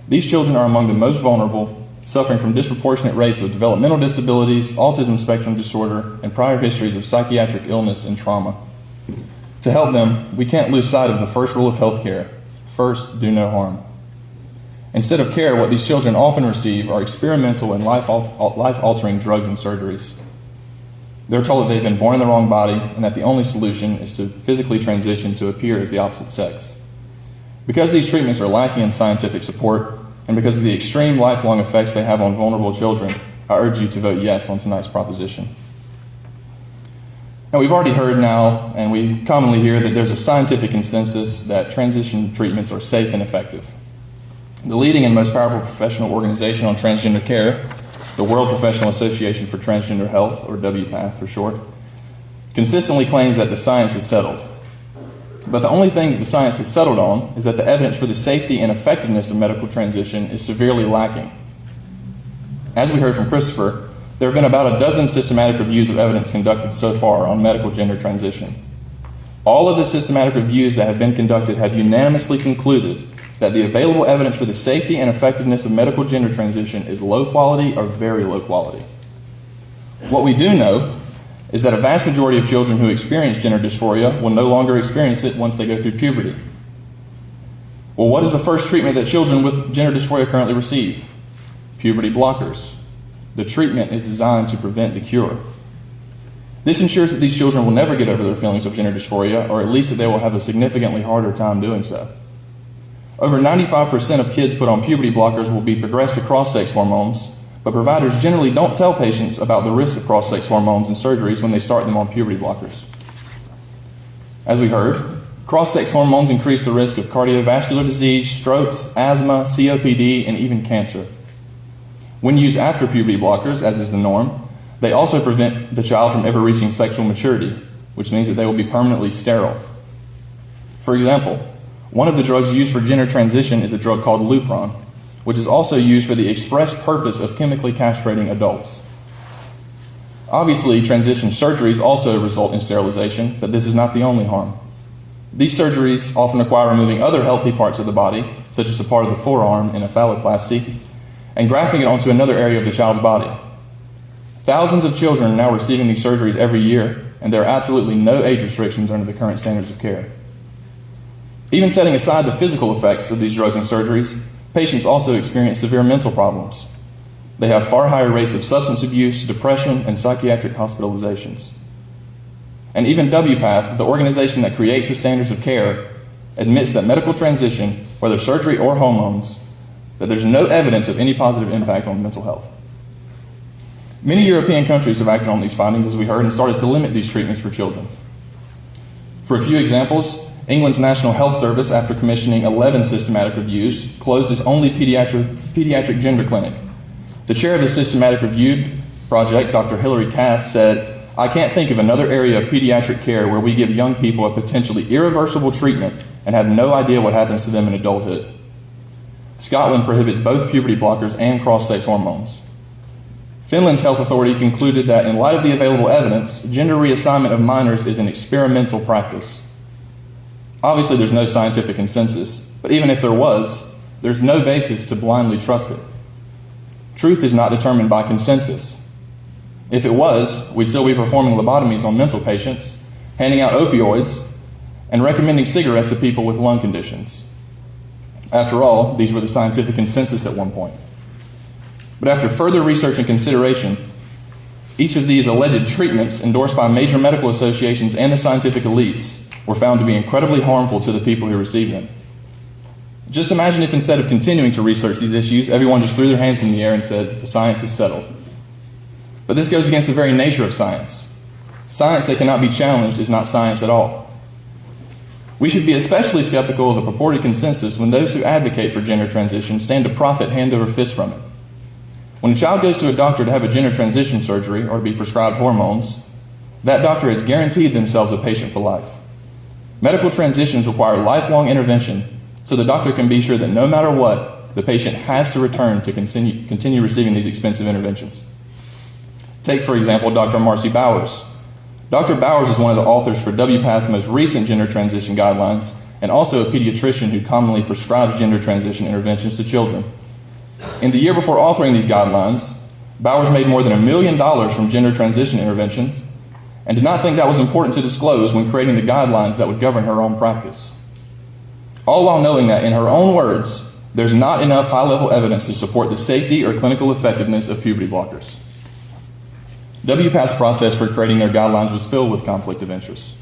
[SPEAKER 6] These children are among the most vulnerable, suffering from disproportionate rates of developmental disabilities, autism spectrum disorder, and prior histories of psychiatric illness and trauma. To help them, we can't lose sight of the first rule of healthcare: first, do no harm. Instead of care, what these children often receive are experimental and life-altering drugs and surgeries. They're told that they've been born in the wrong body and that the only solution is to physically transition to appear as the opposite sex. Because these treatments are lacking in scientific support, and because of the extreme lifelong effects they have on vulnerable children, I urge you to vote yes on tonight's proposition. Now, we've already heard now, and we commonly hear, that there's a scientific consensus that transition treatments are safe and effective. The leading and most powerful professional organization on transgender care, the World Professional Association for Transgender Health, or WPATH for short, consistently claims that the science is settled. But the only thing that the science is settled on is that the evidence for the safety and effectiveness of medical transition is severely lacking. As we heard from Christopher, there have been about a dozen systematic reviews of evidence conducted so far on medical gender transition. All of the systematic reviews that have been conducted have unanimously concluded that the available evidence for the safety and effectiveness of medical gender transition is low quality or very low quality. What we do know is that a vast majority of children who experience gender dysphoria will no longer experience it once they go through puberty. Well, what is the first treatment that children with gender dysphoria currently receive? Puberty blockers. The treatment is designed to prevent the cure. This ensures that these children will never get over their feelings of gender dysphoria, or at least that they will have a significantly harder time doing so. Over 95% of kids put on puberty blockers will be progressed to cross-sex hormones, but providers generally don't tell patients about the risks of cross-sex hormones and surgeries when they start them on puberty blockers. As we heard, cross-sex hormones increase the risk of cardiovascular disease, strokes, asthma, COPD, and even cancer. When used after puberty blockers, as is the norm, they also prevent the child from ever reaching sexual maturity, which means that they will be permanently sterile. For example, one of the drugs used for gender transition is a drug called Lupron, which is also used for the express purpose of chemically castrating adults. Obviously, transition surgeries also result in sterilization, but this is not the only harm. These surgeries often require removing other healthy parts of the body, such as a part of the forearm in a phalloplasty, and grafting it onto another area of the child's body. Thousands of children are now receiving these surgeries every year, and there are absolutely no age restrictions under the current standards of care. Even setting aside the physical effects of these drugs and surgeries, patients also experience severe mental problems. They have far higher rates of substance abuse, depression, and psychiatric hospitalizations. And even WPATH, the organization that creates the standards of care, admits that medical transition, whether surgery or hormones, that there's no evidence of any positive impact on mental health. Many European countries have acted on these findings, as we heard, and started to limit these treatments for children. For a few examples, England's National Health Service, after commissioning 11 systematic reviews, closed its only pediatric gender clinic. The chair of the systematic review project, Dr. Hilary Cass, said, "I can't think of another area of pediatric care where we give young people a potentially irreversible treatment and have no idea what happens to them in adulthood." Scotland prohibits both puberty blockers and cross-sex hormones. Finland's health authority concluded that in light of the available evidence, gender reassignment of minors is an experimental practice. Obviously, there's no scientific consensus, but even if there was, there's no basis to blindly trust it. Truth is not determined by consensus. If it was, we'd still be performing lobotomies on mental patients, handing out opioids, and recommending cigarettes to people with lung conditions. After all, these were the scientific consensus at one point. But after further research and consideration, each of these alleged treatments endorsed by major medical associations and the scientific elites were found to be incredibly harmful to the people who received them. Just imagine if instead of continuing to research these issues, everyone just threw their hands in the air and said, the science is settled. But this goes against the very nature of science. Science that cannot be challenged is not science at all. We should be especially skeptical of the purported consensus when those who advocate for gender transition stand to profit hand over fist from it. When a child goes to a doctor to have a gender transition surgery or to be prescribed hormones, that doctor has guaranteed themselves a patient for life. Medical transitions require lifelong intervention, so the doctor can be sure that no matter what, the patient has to return to continue receiving these expensive interventions. Take, for example, Dr. Marcy Bowers. Dr. Bowers is one of the authors for WPATH's most recent gender transition guidelines and also a pediatrician who commonly prescribes gender transition interventions to children. In the year before authoring these guidelines, Bowers made more than $1 million from gender transition interventions and did not think that was important to disclose when creating the guidelines that would govern her own practice. All while knowing that, in her own words, there's not enough high-level evidence to support the safety or clinical effectiveness of puberty blockers. WPATH's process for creating their guidelines was filled with conflict of interest.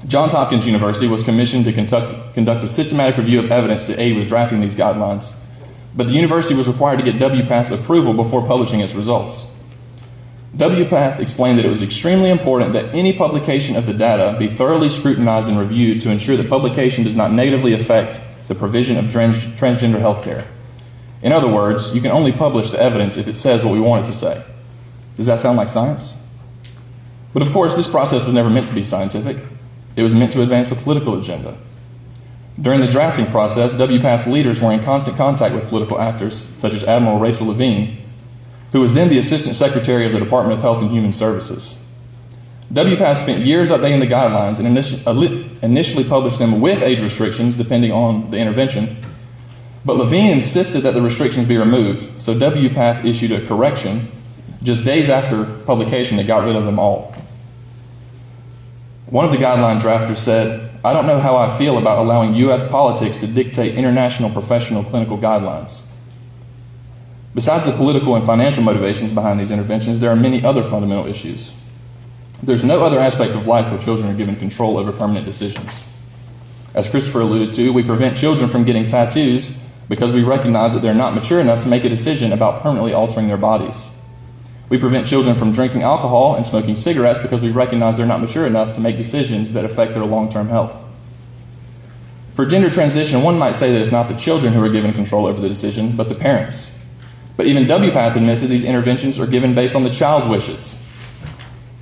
[SPEAKER 6] Johns Hopkins University was commissioned to conduct a systematic review of evidence to aid with drafting these guidelines, but the university was required to get WPATH's approval before publishing its results. WPATH explained that it was extremely important that any publication of the data be thoroughly scrutinized and reviewed to ensure that publication does not negatively affect the provision of transgender health care. In other words, you can only publish the evidence if it says what we want it to say. Does that sound like science? But of course, this process was never meant to be scientific. It was meant to advance a political agenda. During the drafting process, WPATH's leaders were in constant contact with political actors, such as Admiral Rachel Levine, who was then the Assistant Secretary of the Department of Health and Human Services. WPATH spent years updating the guidelines and initially published them with age restrictions, depending on the intervention. But Levine insisted that the restrictions be removed, so WPATH issued a correction just days after publication that got rid of them all. One of the guideline drafters said, "I don't know how I feel about allowing U.S. politics to dictate international professional clinical guidelines." Besides the political and financial motivations behind these interventions, there are many other fundamental issues. There's no other aspect of life where children are given control over permanent decisions. As Christopher alluded to, we prevent children from getting tattoos because we recognize that they're not mature enough to make a decision about permanently altering their bodies. We prevent children from drinking alcohol and smoking cigarettes because we recognize they're not mature enough to make decisions that affect their long-term health. For gender transition, one might say that it's not the children who are given control over the decision, but the parents. But even WPATH admits that these interventions are given based on the child's wishes.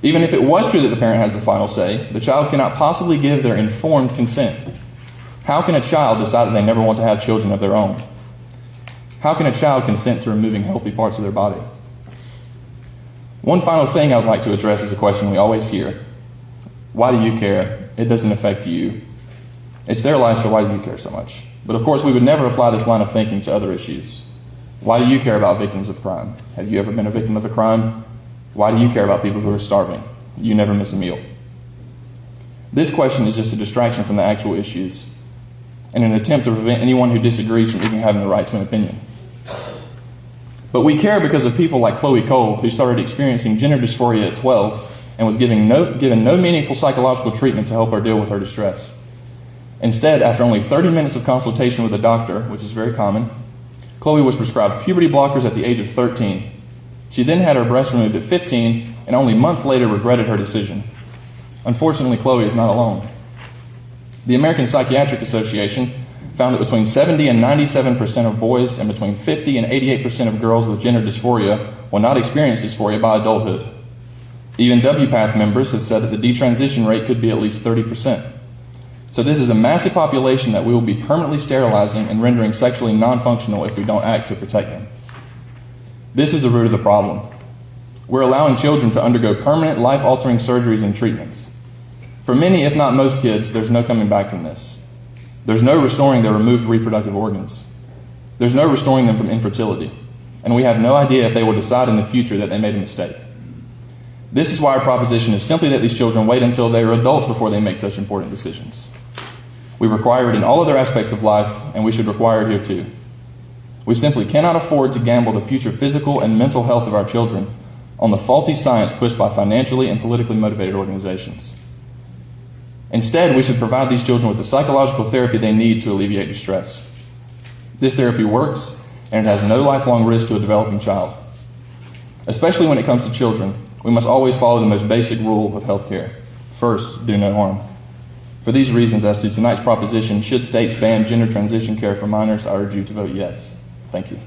[SPEAKER 6] Even if it was true that the parent has the final say, the child cannot possibly give their informed consent. How can a child decide that they never want to have children of their own? How can a child consent to removing healthy parts of their body? One final thing I would like to address is a question we always hear. Why do you care? It doesn't affect you. It's their life, so why do you care so much? But of course, we would never apply this line of thinking to other issues. Why do you care about victims of crime? Have you ever been a victim of a crime? Why do you care about people who are starving? You never miss a meal. This question is just a distraction from the actual issues. in an attempt to prevent anyone who disagrees from even having the right to an opinion. But we care because of people like Chloe Cole, who started experiencing gender dysphoria at 12 and was given no meaningful psychological treatment to help her deal with her distress. Instead, after only 30 minutes of consultation with a doctor, which is very common, Chloe was prescribed puberty blockers at the age of 13. She then had her breast removed at 15 and only months later regretted her decision. Unfortunately, Chloe is not alone. The American Psychiatric Association found that between 70 and 97% of boys and between 50 and 88% of girls with gender dysphoria will not experience dysphoria by adulthood. Even WPATH members have said that the detransition rate could be at least 30%. So this is a massive population that we will be permanently sterilizing and rendering sexually non-functional if we don't act to protect them. This is the root of the problem. We're allowing children to undergo permanent life-altering surgeries and treatments. For many, if not most kids, there's no coming back from this. There's no restoring their removed reproductive organs. There's no restoring them from infertility. And we have no idea if they will decide in the future that they made a mistake. This is why our proposition is simply that these children wait until they are adults before they make such important decisions. We require it in all other aspects of life, and we should require it here too. We simply cannot afford to gamble the future physical and mental health of our children on the faulty science pushed by financially and politically motivated organizations. Instead, we should provide these children with the psychological therapy they need to alleviate distress. This therapy works, and it has no lifelong risk to a developing child. Especially when it comes to children, we must always follow the most basic rule of healthcare. First, do no harm. For these reasons, as to tonight's proposition, should states ban gender transition care for minors, I urge you to vote yes. Thank you.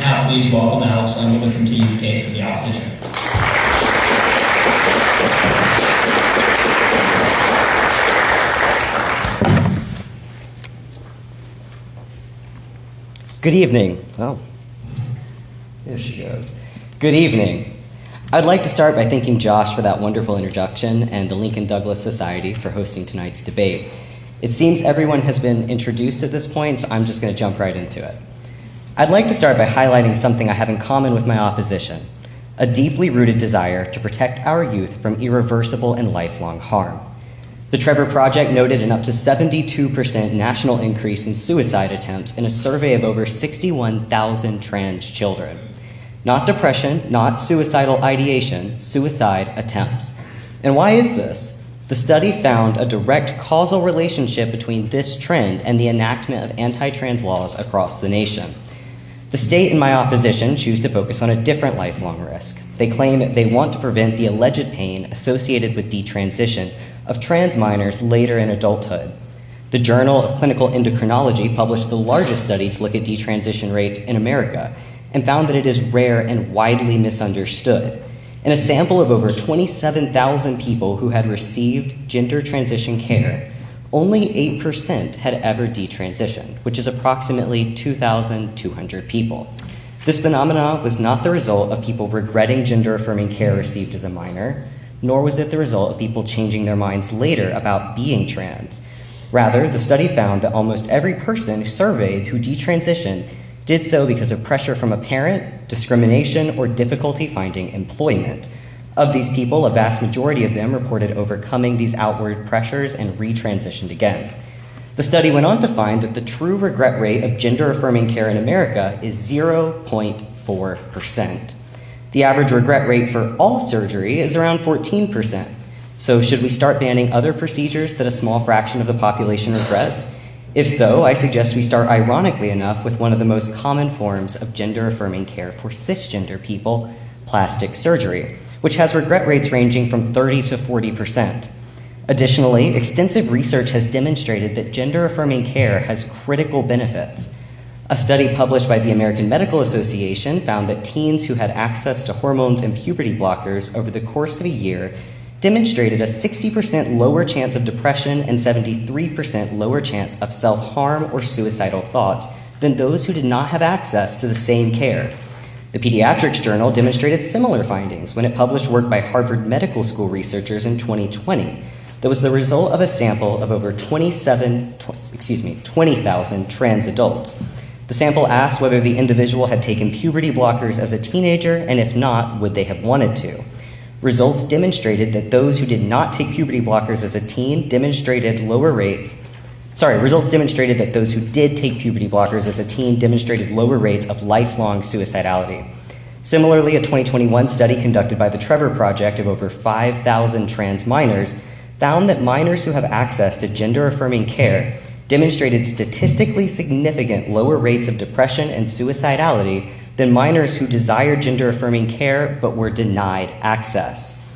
[SPEAKER 4] Now, please welcome Alex Lingle to continue the case for the opposition.
[SPEAKER 7] Good evening. Oh, there she goes. Good evening. I'd like to start by thanking Josh for that wonderful introduction and the Lincoln Douglas Society for hosting tonight's debate. It seems everyone has been introduced at this point, so I'm just going to jump right into it. I'd like to start by highlighting something I have in common with my opposition, a deeply rooted desire to protect our youth from irreversible and lifelong harm. The Trevor Project noted an up to 72% national increase in suicide attempts in a survey of over 61,000 trans children. Not depression, not suicidal ideation, suicide attempts. And why is this? The study found a direct causal relationship between this trend and the enactment of anti-trans laws across the nation. The state and my opposition choose to focus on a different lifelong risk. They claim they want to prevent the alleged pain associated with detransition of trans minors later in adulthood. The Journal of Clinical Endocrinology published the largest study to look at detransition rates in America and found that it is rare and widely misunderstood. In a sample of over 27,000 people who had received gender transition care, only 8% had ever detransitioned, which is approximately 2,200 people. This phenomenon was not the result of people regretting gender-affirming care received as a minor, nor was it the result of people changing their minds later about being trans. Rather, the study found that almost every person surveyed who detransitioned did so because of pressure from a parent, discrimination, or difficulty finding employment. Of these people, a vast majority of them reported overcoming these outward pressures and retransitioned again. The study went on to find that the true regret rate of gender-affirming care in America is 0.4%. The average regret rate for all surgery is around 14%. So should we start banning other procedures that a small fraction of the population regrets? If so, I suggest we start, ironically enough, with one of the most common forms of gender-affirming care for cisgender people, plastic surgery, which has regret rates ranging from 30 to 40%. Additionally, extensive research has demonstrated that gender-affirming care has critical benefits. A study published by the American Medical Association found that teens who had access to hormones and puberty blockers over the course of a year demonstrated a 60% lower chance of depression and 73% lower chance of self-harm or suicidal thoughts than those who did not have access to the same care. The Pediatrics Journal demonstrated similar findings when it published work by Harvard Medical School researchers in 2020 that was the result of a sample of over 20,000 trans adults. The sample asked whether the individual had taken puberty blockers as a teenager, and if not, would they have wanted to. Results demonstrated that those who did not take puberty blockers as a teen demonstrated lower rates. Results demonstrated that those who did take puberty blockers as a teen demonstrated lower rates of lifelong suicidality. Similarly, a 2021 study conducted by the Trevor Project of over 5,000 trans minors found that minors who have access to gender-affirming care demonstrated statistically significant lower rates of depression and suicidality than minors who desired gender-affirming care but were denied access.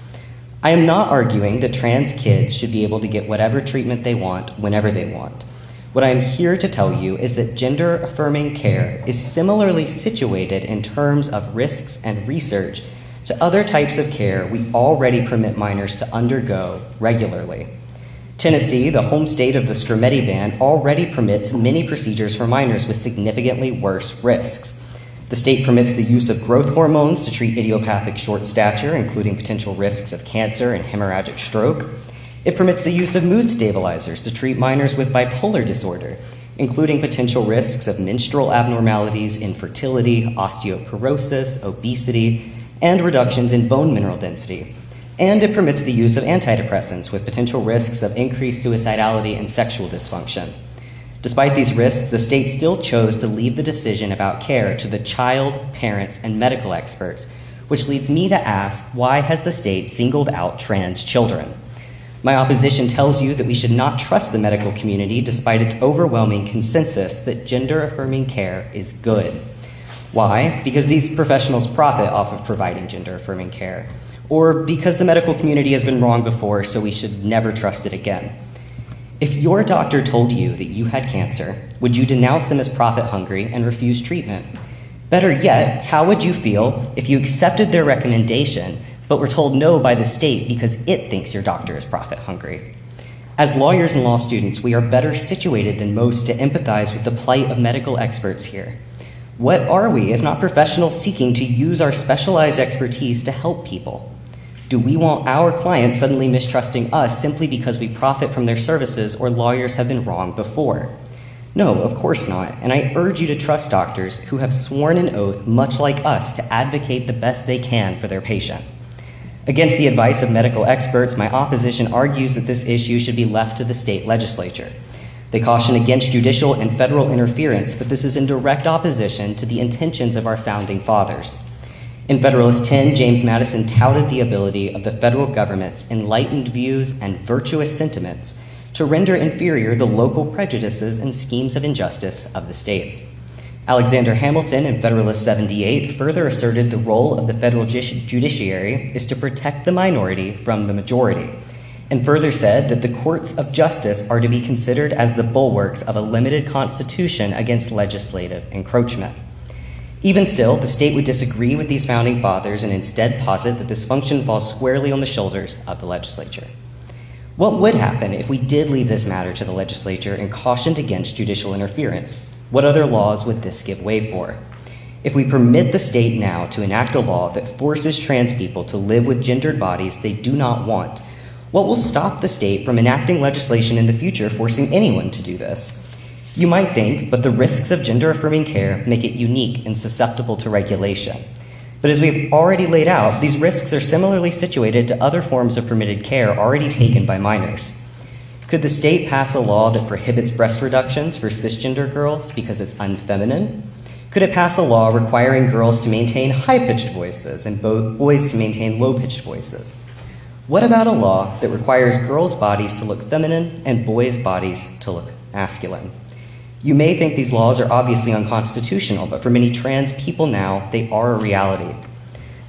[SPEAKER 7] I am not arguing that trans kids should be able to get whatever treatment they want whenever they want. What I am here to tell you is that gender-affirming care is similarly situated in terms of risks and research to other types of care we already permit minors to undergo regularly. Tennessee, the home state of the Scarametti ban, already permits many procedures for minors with significantly worse risks. The state permits the use of growth hormones to treat idiopathic short stature, including potential risks of cancer and hemorrhagic stroke. It permits the use of mood stabilizers to treat minors with bipolar disorder, including potential risks of menstrual abnormalities, infertility, osteoporosis, obesity, and reductions in bone mineral density. And it permits the use of antidepressants with potential risks of increased suicidality and sexual dysfunction. Despite these risks, the state still chose to leave the decision about care to the child, parents, and medical experts, which leads me to ask, why has the state singled out trans children? My opposition tells you that we should not trust the medical community despite its overwhelming consensus that gender-affirming care is good. Why? Because these professionals profit off of providing gender-affirming care. Or because the medical community has been wrong before, so we should never trust it again. If your doctor told you that you had cancer, would you denounce them as profit-hungry and refuse treatment? Better yet, how would you feel if you accepted their recommendation but were told no by the state because it thinks your doctor is profit-hungry? As lawyers and law students, we are better situated than most to empathize with the plight of medical experts here. What are we if not professionals seeking to use our specialized expertise to help people? Do we want our clients suddenly mistrusting us simply because we profit from their services or lawyers have been wrong before? No, of course not, and I urge you to trust doctors who have sworn an oath, much like us, to advocate the best they can for their patient. Against the advice of medical experts, my opposition argues that this issue should be left to the state legislature. They caution against judicial and federal interference, but this is in direct opposition to the intentions of our founding fathers. In Federalist 10, James Madison touted the ability of the federal government's enlightened views and virtuous sentiments to render inferior the local prejudices and schemes of injustice of the states. Alexander Hamilton in Federalist 78 further asserted the role of the federal judiciary is to protect the minority from the majority, and further said that the courts of justice are to be considered as the bulwarks of a limited constitution against legislative encroachment. Even still, the state would disagree with these founding fathers and instead posit that this function falls squarely on the shoulders of the legislature. What would happen if we did leave this matter to the legislature and cautioned against judicial interference? What other laws would this give way for? If we permit the state now to enact a law that forces trans people to live with gendered bodies they do not want, what will stop the state from enacting legislation in the future forcing anyone to do this? You might think, but the risks of gender-affirming care make it unique and susceptible to regulation. But as we've already laid out, these risks are similarly situated to other forms of permitted care already taken by minors. Could the state pass a law that prohibits breast reductions for cisgender girls because it's unfeminine? Could it pass a law requiring girls to maintain high-pitched voices and boys to maintain low-pitched voices? What about a law that requires girls' bodies to look feminine and boys' bodies to look masculine? You may think these laws are obviously unconstitutional, but for many trans people now, they are a reality.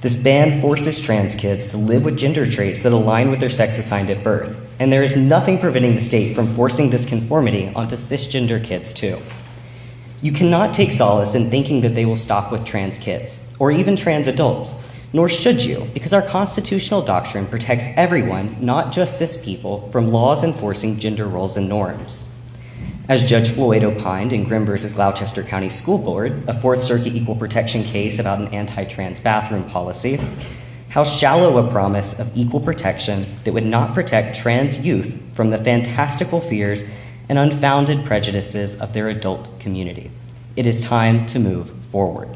[SPEAKER 7] This ban forces trans kids to live with gender traits that align with their sex assigned at birth, and there is nothing preventing the state from forcing this conformity onto cisgender kids too. You cannot take solace in thinking that they will stop with trans kids, or even trans adults, nor should you, because our constitutional doctrine protects everyone, not just cis people, from laws enforcing gender roles and norms. As Judge Floyd opined in Grimm versus Gloucester County School Board, a Fourth Circuit equal protection case about an anti-trans bathroom policy, how shallow a promise of equal protection that would not protect trans youth from the fantastical fears and unfounded prejudices of their adult community. It is time to move forward.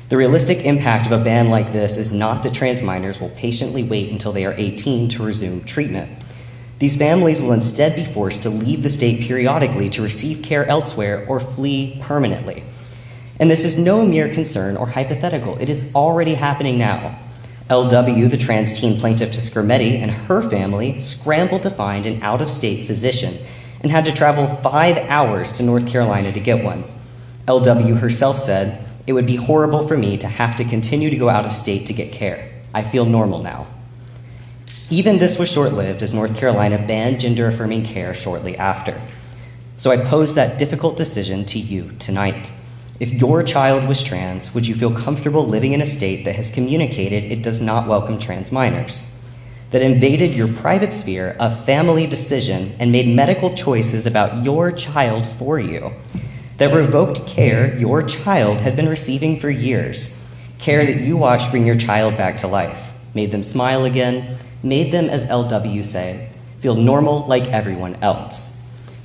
[SPEAKER 7] The realistic impact of a ban like this is not that trans minors will patiently wait until they are 18 to resume treatment. These families will instead be forced to leave the state periodically to receive care elsewhere or flee permanently. And this is no mere concern or hypothetical. It is already happening now. LW, the trans teen plaintiff to Skirmetti, and her family scrambled to find an out-of-state physician and had to travel 5 hours to North Carolina to get one. LW herself said, "It would be horrible for me to have to continue to go out of state to get care. I feel normal now." Even this was short-lived, as North Carolina banned gender-affirming care shortly after. So I pose that difficult decision to you tonight. If your child was trans, would you feel comfortable living in a state that has communicated it does not welcome trans minors? That invaded your private sphere of family decision and made medical choices about your child for you? That revoked care your child had been receiving for years? Care that you watched bring your child back to life, made them smile again, made them, as LW say, feel normal like everyone else.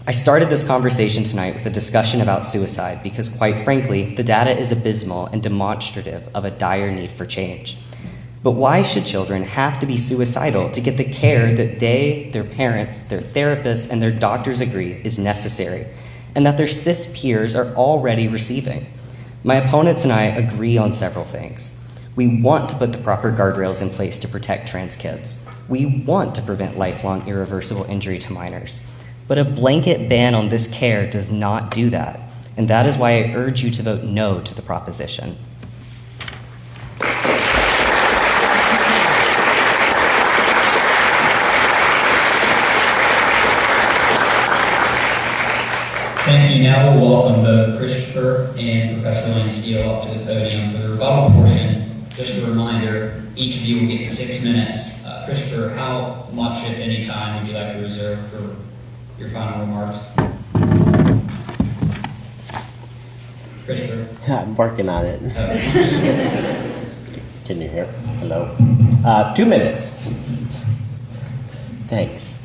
[SPEAKER 7] I started this conversation tonight with a discussion about suicide because, quite frankly, the data is abysmal and demonstrative of a dire need for change. But why should children have to be suicidal to get the care that they, their parents, their therapists, and their doctors agree is necessary, and that their cis peers are already receiving? My opponents and I agree on several things. We want to put the proper guardrails in place to protect trans kids. We want to prevent lifelong irreversible injury to minors. But a blanket ban on this care does not do that, and that is why I urge you to vote no to the proposition.
[SPEAKER 4] Thank you. Now we'll welcome both Christopher and Professor Lane-Steele up to the podium for the rebuttal portion. Just a reminder, each of you will get 6 minutes. Christopher, how much, if any, time would you like to reserve for your final remarks? Christopher?
[SPEAKER 3] I'm working on it. Can you hear? Hello? 2 minutes. Thanks.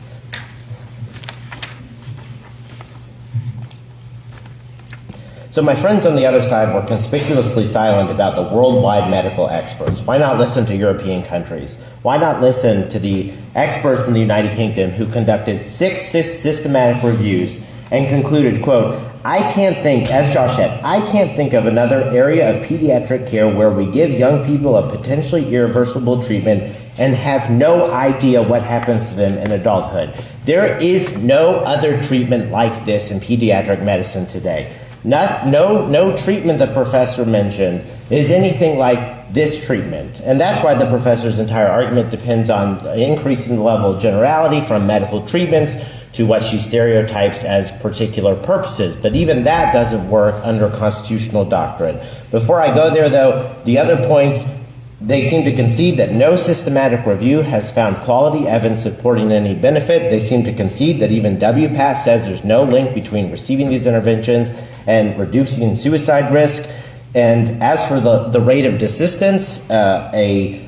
[SPEAKER 3] So my friends on the other side were conspicuously silent about the worldwide medical experts. Why not listen to European countries? Why not listen to the experts in the United Kingdom who conducted 6 systematic reviews and concluded, quote, "I can't think, as Josh said, I can't think of another area of pediatric care where we give young people a potentially irreversible treatment and have no idea what happens to them in adulthood. There is no other treatment like this in pediatric medicine today. No treatment the professor mentioned is anything like this treatment." And that's why the professor's entire argument depends on increasing the level of generality from medical treatments to what she stereotypes as particular purposes. But even that doesn't work under constitutional doctrine. Before I go there, though, the other points, they seem to concede that no systematic review has found quality evidence supporting any benefit. They seem to concede that even WPATH says there's no link between receiving these interventions and reducing suicide risk. And as for the rate of desistance, a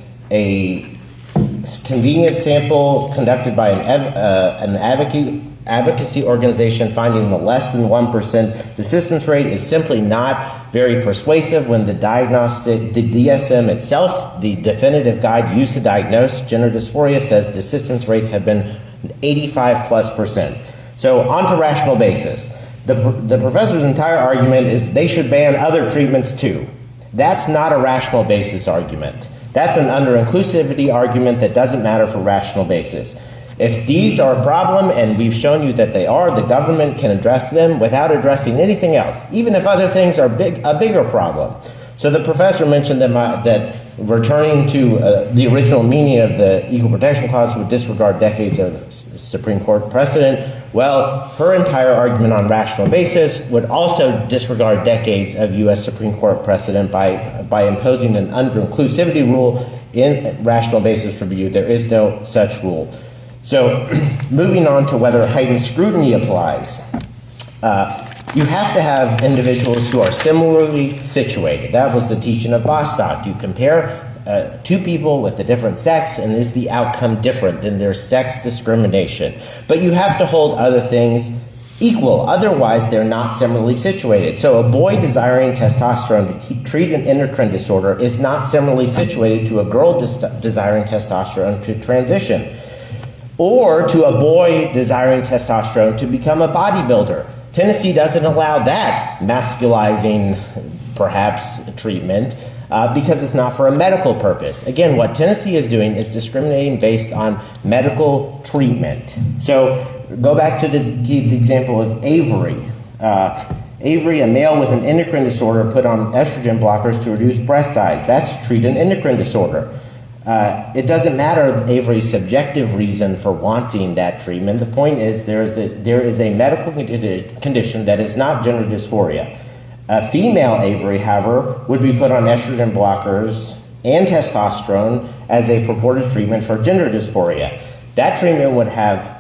[SPEAKER 3] convenience sample conducted by an advocacy organization finding the less than 1% desistance rate is simply not very persuasive when the DSM itself, the definitive guide used to diagnose gender dysphoria, says desistance rates have been 85+%. So on to rational basis. The professor's entire argument is they should ban other treatments too. That's not a rational basis argument. That's an under-inclusivity argument that doesn't matter for rational basis. If these are a problem, and we've shown you that they are, the government can address them without addressing anything else, even if other things are a bigger problem. So the professor mentioned that returning to the original meaning of the Equal Protection Clause would disregard decades of Supreme Court precedent. Well, her entire argument on rational basis would also disregard decades of U.S. Supreme Court precedent by imposing an under-inclusivity rule in rational basis review. There is no such rule. So moving on to whether heightened scrutiny applies. You have to have individuals who are similarly situated. That was the teaching of Bostock. You compare two people with a different sex, and is the outcome different? Then there's sex discrimination. But you have to hold other things equal. Otherwise, they're not similarly situated. So a boy desiring testosterone to treat an endocrine disorder is not similarly situated to a girl desiring testosterone to transition, or to a boy desiring testosterone to become a bodybuilder. Tennessee doesn't allow that masculizing, perhaps, treatment because it's not for a medical purpose. Again, what Tennessee is doing is discriminating based on medical treatment. So go back to the example of Avery. Avery, a male with an endocrine disorder, put on estrogen blockers to reduce breast size. That's to treat an endocrine disorder. It doesn't matter Avery's subjective reason for wanting that treatment. The point is there is a medical condition that is not gender dysphoria. A female Avery, however, would be put on estrogen blockers and testosterone as a purported treatment for gender dysphoria. That treatment would have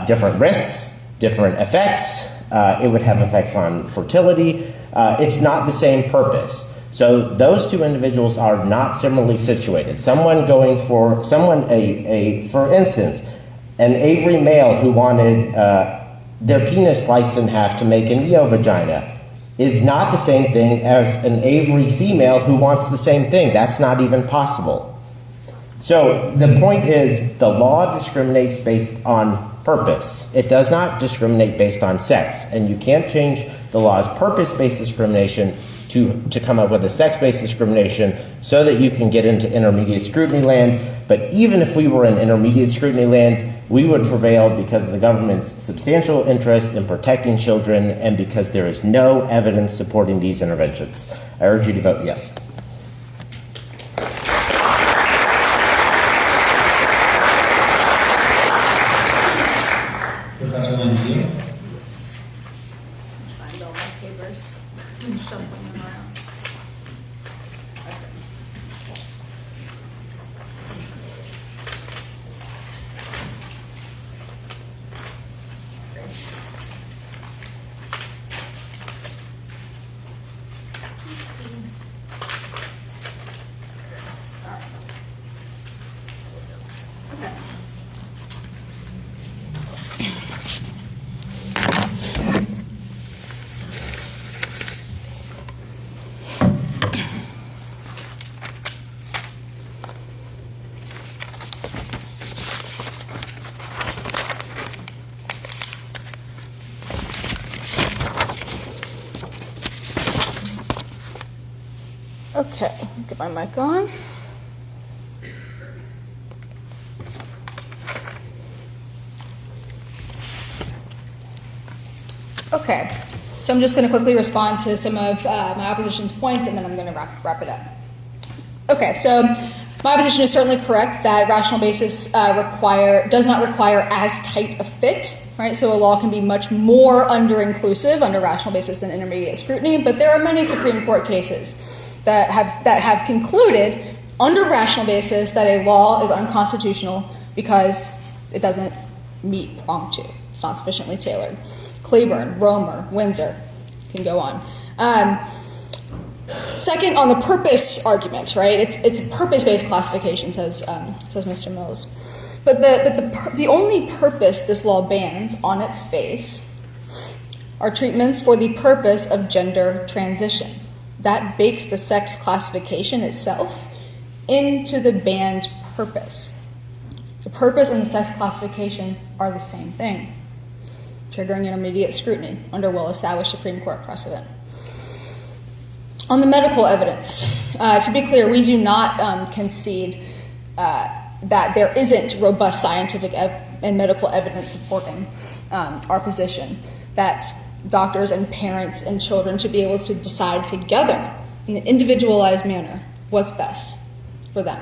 [SPEAKER 3] different risks, different effects. It would have effects on fertility. It's not the same purpose. So those two individuals are not similarly situated. For instance, an Avery male who wanted their penis sliced in half to make a neovagina is not the same thing as an Avery female who wants the same thing. That's not even possible. So the point is, the law discriminates based on purpose. It does not discriminate based on sex, and you can't change the law's purpose-based discrimination to come up with a sex-based discrimination so that you can get into intermediate scrutiny land. But even if we were in intermediate scrutiny land, we would prevail because of the government's substantial interest in protecting children and because there is no evidence supporting these interventions. I urge you to vote yes.
[SPEAKER 4] Professor Lane-Steele.
[SPEAKER 5] Find all my papers and shuffle them around. Okay, get my mic on. Okay, so I'm just going to quickly respond to some of my opposition's points, and then I'm going to wrap it up. Okay, so my opposition is certainly correct that rational basis does not require as tight a fit, right? So a law can be much more under-inclusive under rational basis than intermediate scrutiny, but there are many Supreme Court cases that have concluded under rational basis that a law is unconstitutional because it doesn't meet prong 2. It's not sufficiently tailored. Claiborne, Romer, Windsor, can go on. Second, on the purpose argument, right? It's a purpose-based classification, says Mr. Mills. But the only purpose this law bans on its face are treatments for the purpose of gender transition. That bakes the sex classification itself into the banned purpose. The purpose and the sex classification are the same thing, triggering intermediate scrutiny under well-established Supreme Court precedent. On the medical evidence, to be clear, we do not concede that there isn't robust scientific and medical evidence supporting our position, that doctors and parents and children should be able to decide together in an individualized manner what's best for them.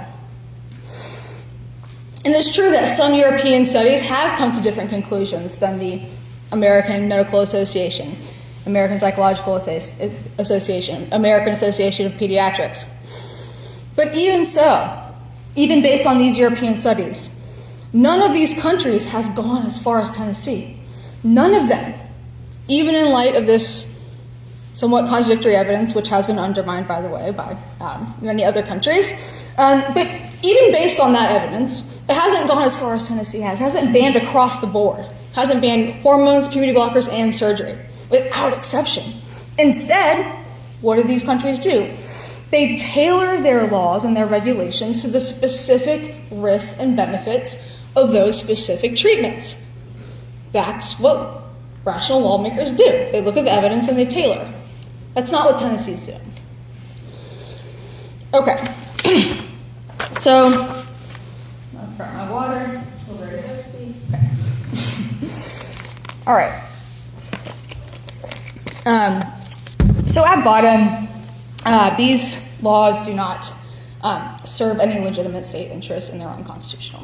[SPEAKER 5] And it's true that some European studies have come to different conclusions than the American Medical Association, American Psychological Association, American Association of Pediatrics. But even so, even based on these European studies, none of these countries has gone as far as Tennessee. None of them. Even in light of this somewhat contradictory evidence, which has been undermined, by the way, by many other countries. But even based on that evidence, it hasn't gone as far as Tennessee has. It hasn't banned across the board. It hasn't banned hormones, puberty blockers, and surgery, without exception. Instead, what do these countries do? They tailor their laws and their regulations to the specific risks and benefits of those specific treatments. That's what rational lawmakers do. They look at the evidence and they tailor. That's not what Tennessee's doing. Okay. So, I've got my water. I'm still very thirsty. Okay. All right. So at bottom, these laws do not serve any legitimate state interest, and they're unconstitutional.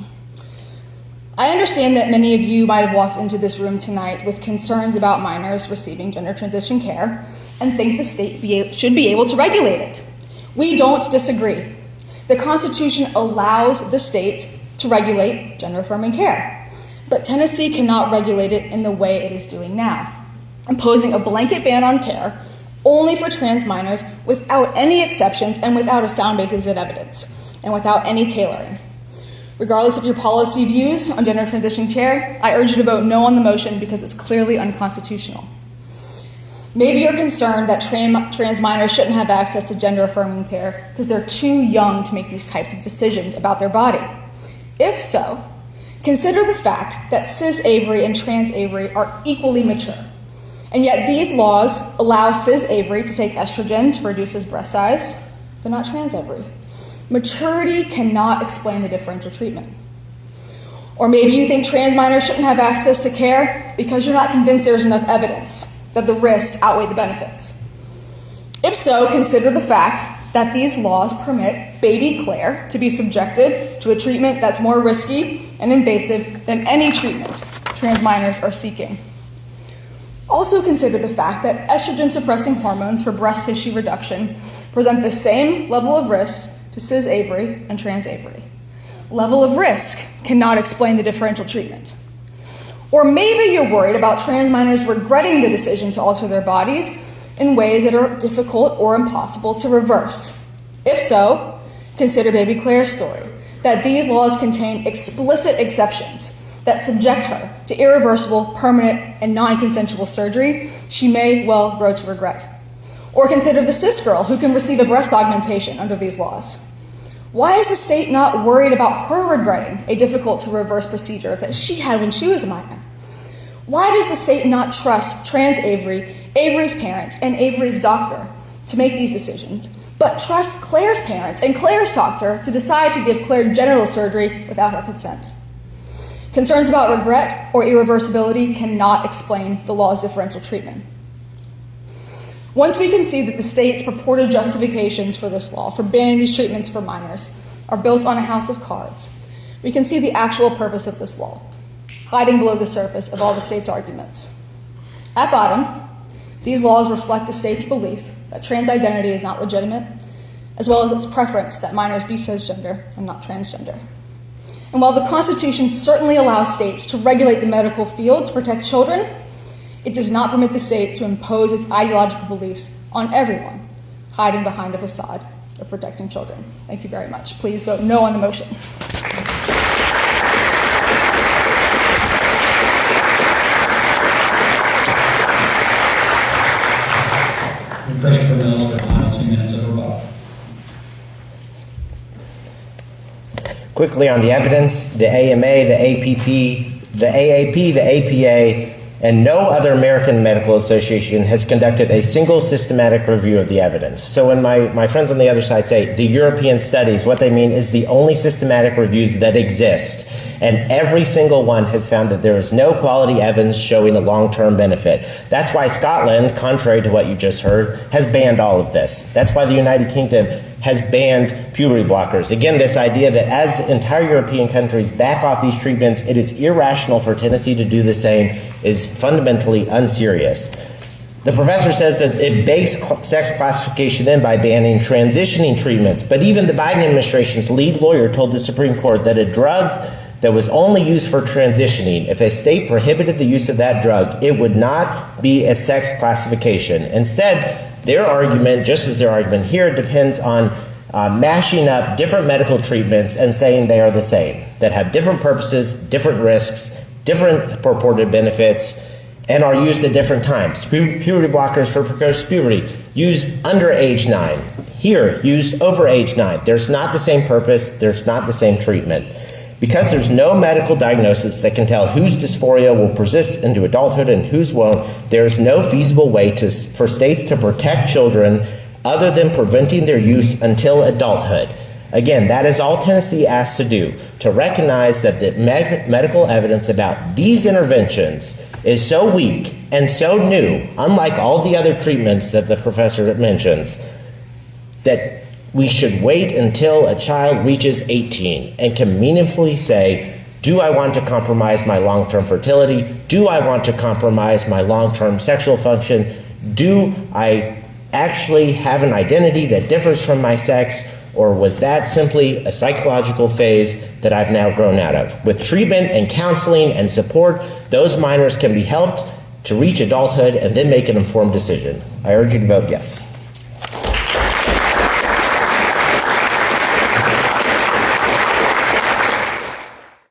[SPEAKER 5] I understand that many of you might have walked into this room tonight with concerns about minors receiving gender transition care and think the state should be able to regulate it. We don't disagree. The Constitution allows the state to regulate gender-affirming care, but Tennessee cannot regulate it in the way it is doing now, imposing a blanket ban on care only for trans minors without any exceptions and without a sound basis of evidence and without any tailoring. Regardless of your policy views on gender transition care, I urge you to vote no on the motion because it's clearly unconstitutional. Maybe you're concerned that trans minors shouldn't have access to gender-affirming care because they're too young to make these types of decisions about their body. If so, consider the fact that cis Avery and trans Avery are equally mature, and yet these laws allow cis Avery to take estrogen to reduce his breast size, but not trans Avery. Maturity cannot explain the differential treatment. Or maybe you think trans minors shouldn't have access to care because you're not convinced there's enough evidence that the risks outweigh the benefits. If so, consider the fact that these laws permit baby Claire to be subjected to a treatment that's more risky and invasive than any treatment trans minors are seeking. Also consider the fact that estrogen-suppressing hormones for breast tissue reduction present the same level of risk to cis Avery and trans Avery. Level of risk cannot explain the differential treatment. Or maybe you're worried about trans minors regretting the decision to alter their bodies in ways that are difficult or impossible to reverse. If so, consider baby Claire's story, that these laws contain explicit exceptions that subject her to irreversible, permanent, and non-consensual surgery she may well grow to regret. Or consider the cis girl who can receive a breast augmentation under these laws. Why is the state not worried about her regretting a difficult-to-reverse procedure that she had when she was a minor? Why does the state not trust trans Avery, Avery's parents, and Avery's doctor to make these decisions, but trust Claire's parents and Claire's doctor to decide to give Claire genital surgery without her consent? Concerns about regret or irreversibility cannot explain the law's differential treatment. Once we can see that the state's purported justifications for this law, for banning these treatments for minors, are built on a house of cards, we can see the actual purpose of this law, hiding below the surface of all the state's arguments. At bottom, these laws reflect the state's belief that trans identity is not legitimate, as well as its preference that minors be cisgender and not transgender. And while the Constitution certainly allows states to regulate the medical field to protect children, it does not permit the state to impose its ideological beliefs on everyone, hiding behind a facade of protecting children. Thank you very much. Please vote no on the motion.
[SPEAKER 4] Christopher Mills, the final 2 minutes of rebuttal.
[SPEAKER 3] Quickly on the evidence, the AMA, the APP, the AAP, the APA, and no other American medical association has conducted a single systematic review of the evidence. So when my friends on the other side say the European studies, what they mean is the only systematic reviews that exist. And every single one has found that there is no quality evidence showing a long-term benefit. That's why Scotland, contrary to what you just heard, has banned all of this. That's why the United Kingdom has banned puberty blockers. Again, this idea that as entire European countries back off these treatments, it is irrational for Tennessee to do the same is fundamentally unserious. The professor says that it bakes sex classification in by banning transitioning treatments, but even the Biden administration's lead lawyer told the Supreme Court that a drug that was only used for transitioning, if a state prohibited the use of that drug, it would not be a sex classification. Instead, their argument, just as their argument here, depends on mashing up different medical treatments and saying they are the same, that have different purposes, different risks, different purported benefits, and are used at different times. Puberty blockers for precocious puberty, used under age 9. Here, used over age 9. There's not the same purpose, there's not the same treatment. Because there's no medical diagnosis that can tell whose dysphoria will persist into adulthood and whose won't, there's no feasible way for states to protect children other than preventing their use until adulthood. Again, that is all Tennessee asks to do, to recognize that the medical evidence about these interventions is so weak and so new, unlike all the other treatments that the professor mentions, that we should wait until a child reaches 18 and can meaningfully say, do I want to compromise my long-term fertility? Do I want to compromise my long-term sexual function? Do I actually have an identity that differs from my sex? Or was that simply a psychological phase that I've now grown out of? With treatment and counseling and support, those minors can be helped to reach adulthood and then make an informed decision. I urge you to vote yes.